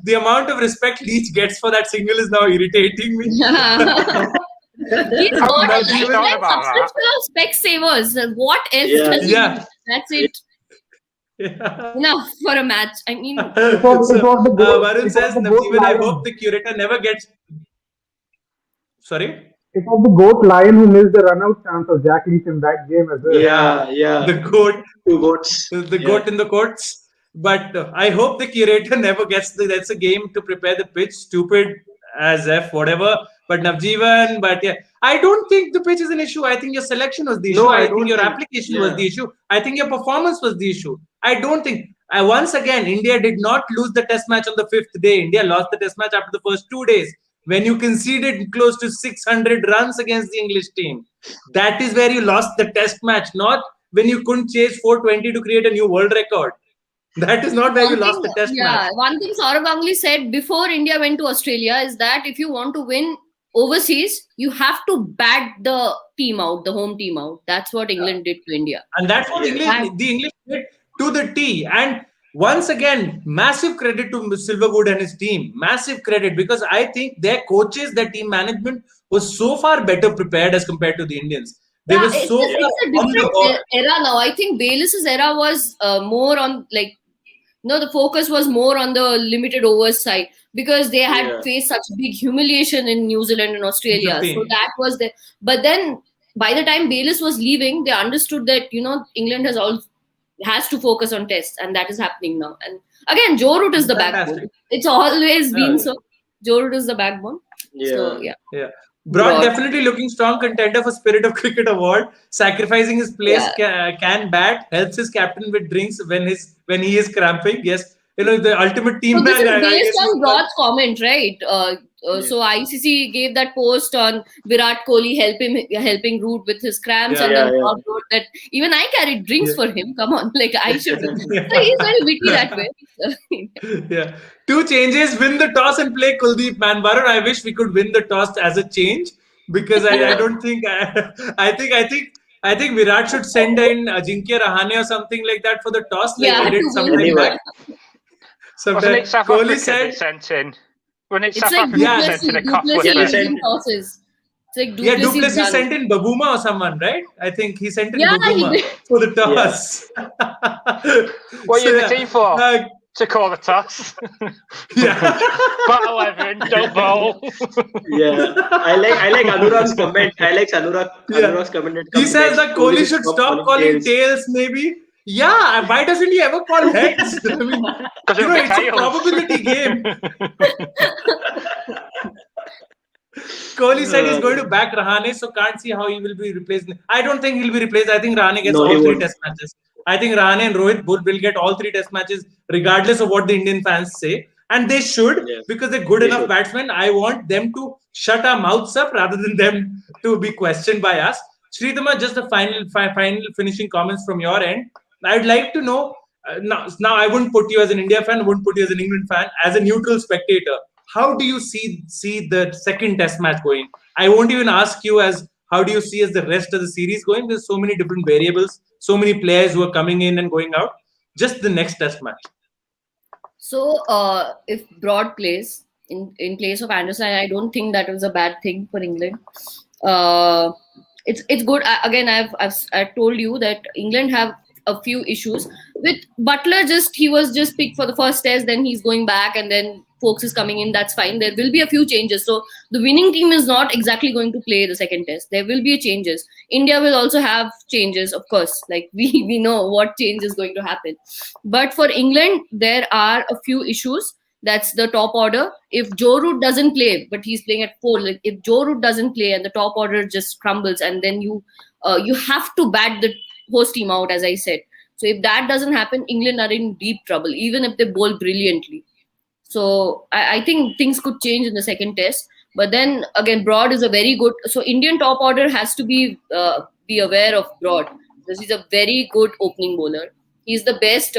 The amount of respect Leach gets for that single is now irritating me. He's I've got a noticed Given thought lifetime about that. subscription of Specsavers. What else yeah, does he yeah. need? That's it. Yeah. Enough for a match. I mean, It was the goat. Varun It was says, the goat Navjeevan, I hope lion. the curator never gets. Sorry? It was the goat lion who missed the run out chance of Jack Leach in that game as well. Yeah, yeah, yeah. the goat, Two goats. the Yeah, goat in the courts. But I hope the curator never gets that's a game to prepare the pitch. Stupid as F, whatever. But Navjeevan, but yeah, I don't think the pitch is an issue. I think your selection was the issue. no, I I think don't your think. application was Yeah, the issue. I think your performance was the issue. I don't think. Once again, India did not lose the test match on the 5th day. India lost the test match after the first 2 days when you conceded close to 600 runs against the English team. That is where you lost the test match, not when you couldn't chase 420 to create a new world record. That is not where you one lost thing, the test match. yeah, one thing Saurav Ganguly said before India went to Australia is that if you want to win overseas, you have to bat the team out, the home team out. That's what England did to India. And that's what yeah, the English did to the T. And once again, massive credit to Silverwood and his team. Massive credit, because I think their coaches, their team management was so far better prepared as compared to the Indians. They Yeah, were so far it's a on the ball. different era now. I think Bayliss's era was more on no, the focus was more on the limited overs side because they had faced such big humiliation in New Zealand and Australia. So that was the. But then by the time Bayliss was leaving, they understood that England has to focus on tests, and that is happening now. And again, Joe Root is the backbone. It's always been so. Joe Root is the backbone. So yeah. Broad definitely looking strong contender for Spirit of Cricket Award. Sacrificing his place, can bat, helps his captain with drinks when he is cramping. Yes, the ultimate team so man. This is based on Broad's comment, right? So ICC gave that post on Virat Kohli helping Root with his cramps, and then Broad wrote that even I carried drinks for him. Come on, like I should. So he's very witty that way. Yeah. 2 changes: win the toss and play Kuldeep. Man, Varun, I wish we could win the toss as a change because I don't think I think Virat should send in Ajinkya Rahane or something like that for the toss, like he did something back. Wasn't it South Africa they sent in? When it's South Africa sent in a couple of tosses. It's like Duplessis sent in Babuma or someone, right? I think he sent in Babuma for the toss. What are you in the team for? To call the toss. Bat 11, don't bowl. I like Anurag's comment. I like Anurag's comment. He says that Kohli should stop calling tails, maybe. Yeah, why doesn't he ever call heads? I mean, it's a probability game. Kohli said he's going to back Rahane, so can't see how he will be replaced. I don't think he'll be replaced. I think Rahane gets all 3 test matches. I think Rahane and Rohit both will get all 3 test matches, regardless of what the Indian fans say. And they should, because they're good enough batsmen. I want them to shut our mouths up rather than them to be questioned by us. Sridhama, just the final finishing comments from your end. I'd like to know, now I wouldn't put you as an India fan, I wouldn't put you as an England fan, as a neutral spectator. How do you see the second test match going? I won't even ask you as how do you see as the rest of the series going? There's so many different variables, so many players who are coming in and going out. Just the next test match. So if Broad plays in place of Anderson, I don't think that was a bad thing for England. It's good. Again, I've told you that England have a few issues with Butler. He was just picked for the first test, then he's going back, and then Folks is coming in. That's fine. There will be a few changes. So the winning team is not exactly going to play the second test. There will be changes. India will also have changes, of course. Like we know what change is going to happen. But for England, there are a few issues. That's the top order. If Joe Root doesn't play, but he's playing at 4, like if Joe Root doesn't play and the top order just crumbles, and then you have to bat the host team out, as I said. So if that doesn't happen, England are in deep trouble, even if they bowl brilliantly. So I think things could change in the second test. But then again, Broad is a very good. So Indian top order has to be aware of Broad because he's a very good opening bowler. He's the best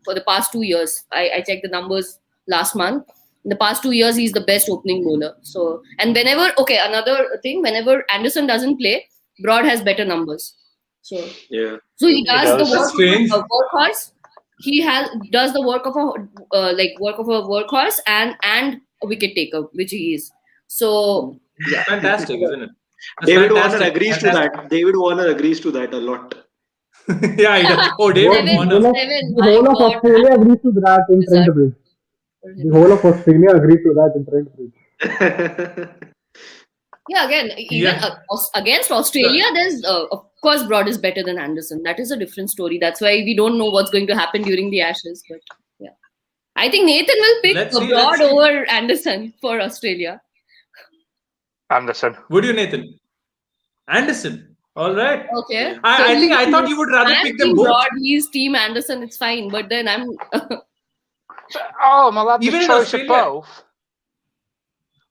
for the past 2 years. I checked the numbers last month. In the past 2 years, he's the best opening bowler. So another thing, whenever Anderson doesn't play, Broad has better numbers. So he does the work of a workhorse. He does the work of a workhorse and a wicket taker, which he is. So fantastic, isn't it? David Warner agrees to that. David Warner agrees to that a lot. Yeah, he does. Oh, David Warner. The whole of Australia agrees to that in Trent Bridge. The whole of Australia agrees to that in Trent Bridge. Yeah, again, against Australia, there's of course Broad is better than Anderson. That is a different story. That's why we don't know what's going to happen during the Ashes. But yeah, I think Nathan will pick Broad over Anderson for Australia. Anderson. Would you, Nathan? Anderson. All right. Okay. I thought you would rather pick them both. Broad, he's team Anderson. It's fine. But then I'm. My lad, even choice of both.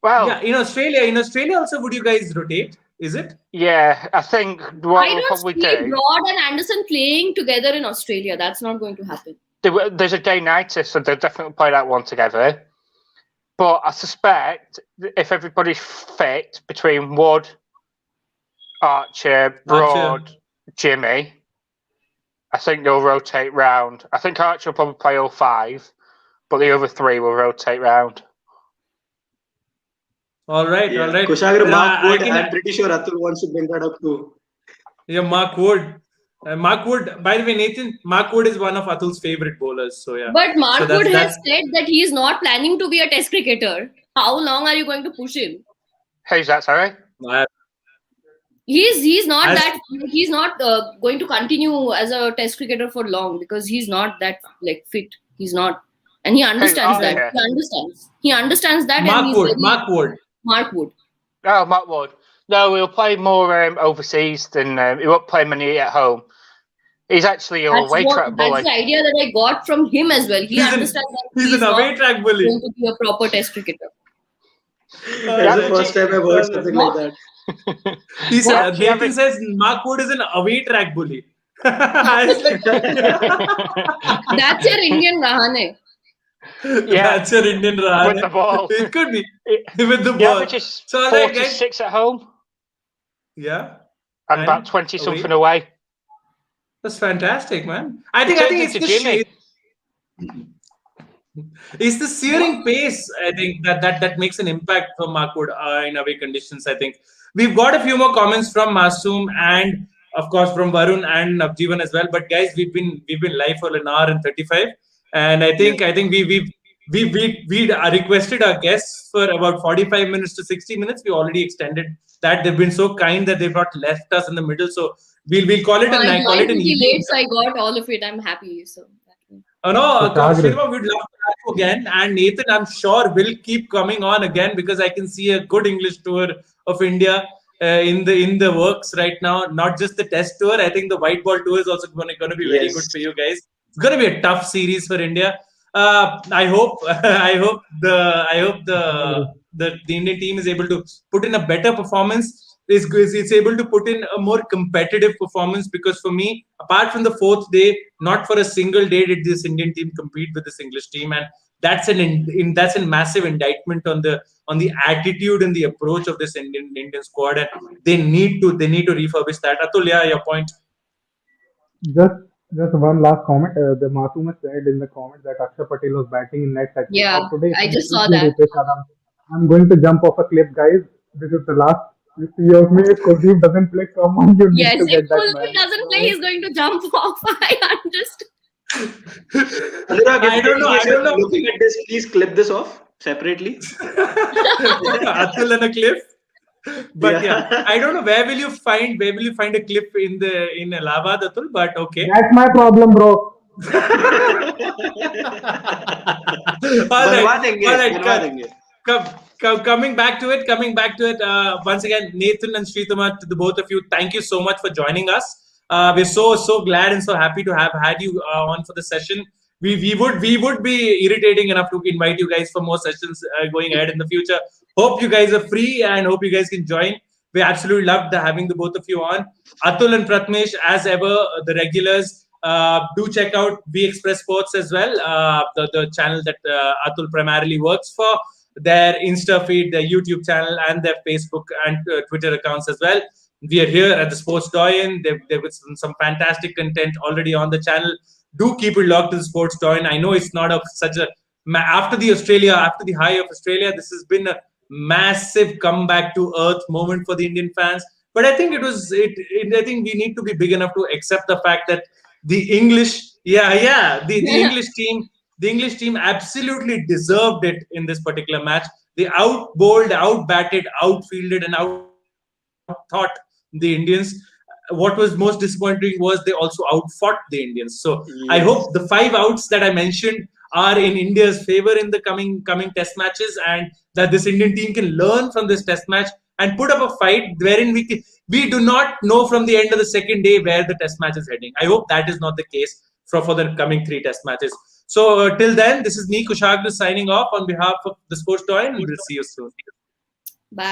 Well, yeah, in Australia also, would you guys rotate? Is it? Yeah, I think what we'll probably do. Broad and Anderson playing together in Australia. That's not going to happen. There's a day-nighter, so they'll definitely play that one together. But I suspect if everybody's fit between Wood, Archer, Broad, Jimmy, I think they'll rotate round. I think Archer will probably play all 5, but the other 3 will rotate round. All right. Kushagra, Mark Wood, I'm pretty sure Atul wants to bring that up too. Yeah, Mark Wood. Mark Wood, by the way, Nathan, Mark Wood is one of Atul's favorite bowlers. So yeah. But Mark So Wood has that's said that he is not planning to be a Test cricketer. How long are you going to push him? Who's that? Sorry. He's not As- that he's not going to continue as a Test cricketer for long because he's not that like fit. He's not, and he understands Oh, that. yeah. He understands that. And Mark he's Wood. very, Mark Wood. Mark Wood. Oh, Matt Wood. No, he'll play more overseas than he won't play many at home. He's actually a away track bully. That's the idea that I got from him as well. He understands that He's an not away track bully. going to be a proper Test cricketer. That's the first time I've heard something like that. He said, What? Nathan says Mark Wood is an away track bully. I was like, That's your Indian Rahane. Yeah. That's your Indian Rahane. With the ball. It could be with the He ball. averages So, all right, guys. 46 at home Yeah, and about 20 away? something away. that's fantastic, man. I think Turns it's into the Jimmy. it's the searing pace. I think that makes an impact for Mark Wood in away conditions. I think we've got a few more comments from Masoom and of course from Varun and Navjeevan as well. But guys, we've been live for an hour and 35, and I think we requested our guests for about 45 minutes to 60 minutes. We already extended that. They've been so kind that they've not left us in the middle. So we'll call it I call it an joined evening. late, so I got all of it. I'm happy. So Oh no, Sagar. Srinivas, we'd love to have you again. And Nathan, I'm sure will keep coming on again because I can see a good English tour of India in the works right now. Not just the Test tour. I think the white ball tour is also going to be very Yes. good for you guys. It's going to be a tough series for India. I hope the Indian team is able to put in a better performance. It's able to put in a more competitive performance because for me, apart from the fourth day, not for a single day did this Indian team compete with this English team, and that's that's a massive indictment on the attitude and the approach of this Indian squad, and they need to refurbish that. Atul, yeah, your point. Just one last comment. The Masoom has said in the comment that Akshay Patel was batting in net section. Yeah, Not today. I just saw Completely that. Ritesh Adam. I'm going to jump off a cliff, guys. This is the last you see of me. If Kuldeep doesn't play, someone you yes, need to if get that Kuldeep man. doesn't play, he's going to jump off. I understand. Anurag, I don't know. if you're looking at this, please clip this off separately. Atul and a cliff. But yeah, I don't know where will you find a cliff in Allahabad, Atul, but okay. That's my problem, bro. All right. Coming back to it. Once again, Nathan and Shrithama, to the both of you, thank you so much for joining us. We're so glad and so happy to have had you on for the session. We would be irritating enough to invite you guys for more sessions going ahead in the future. Hope you guys are free and hope you guys can join. We absolutely loved having the both of you on. Atul and Pratmesh, as ever, the regulars. Do check out V Express Sports as well, the channel that Atul primarily works for. Their Insta feed, their YouTube channel, and their Facebook and Twitter accounts as well. We are here at the Sports Doyen. There was some fantastic content already on the channel. Do keep it locked to the Sports Doyen. I know it's not such a after the high of Australia, this has been a massive comeback to earth moment for the Indian fans. But I think I think we need to be big enough to accept the fact that the English team absolutely deserved it in this particular match. They out-bowled, out-batted, outfielded, and out-thought the Indians. What was most disappointing was they also out-fought the Indians. So yes. I hope the 5 outs that I mentioned are in India's favor in the coming Test matches, and that this Indian team can learn from this Test match and put up a fight wherein we do not know from the end of the second day where the Test match is heading. I hope that is not the case for the coming 3 Test matches. So till then, this is me, Kushagra, signing off on behalf of the Sports Doyen, and we'll see you soon. Bye.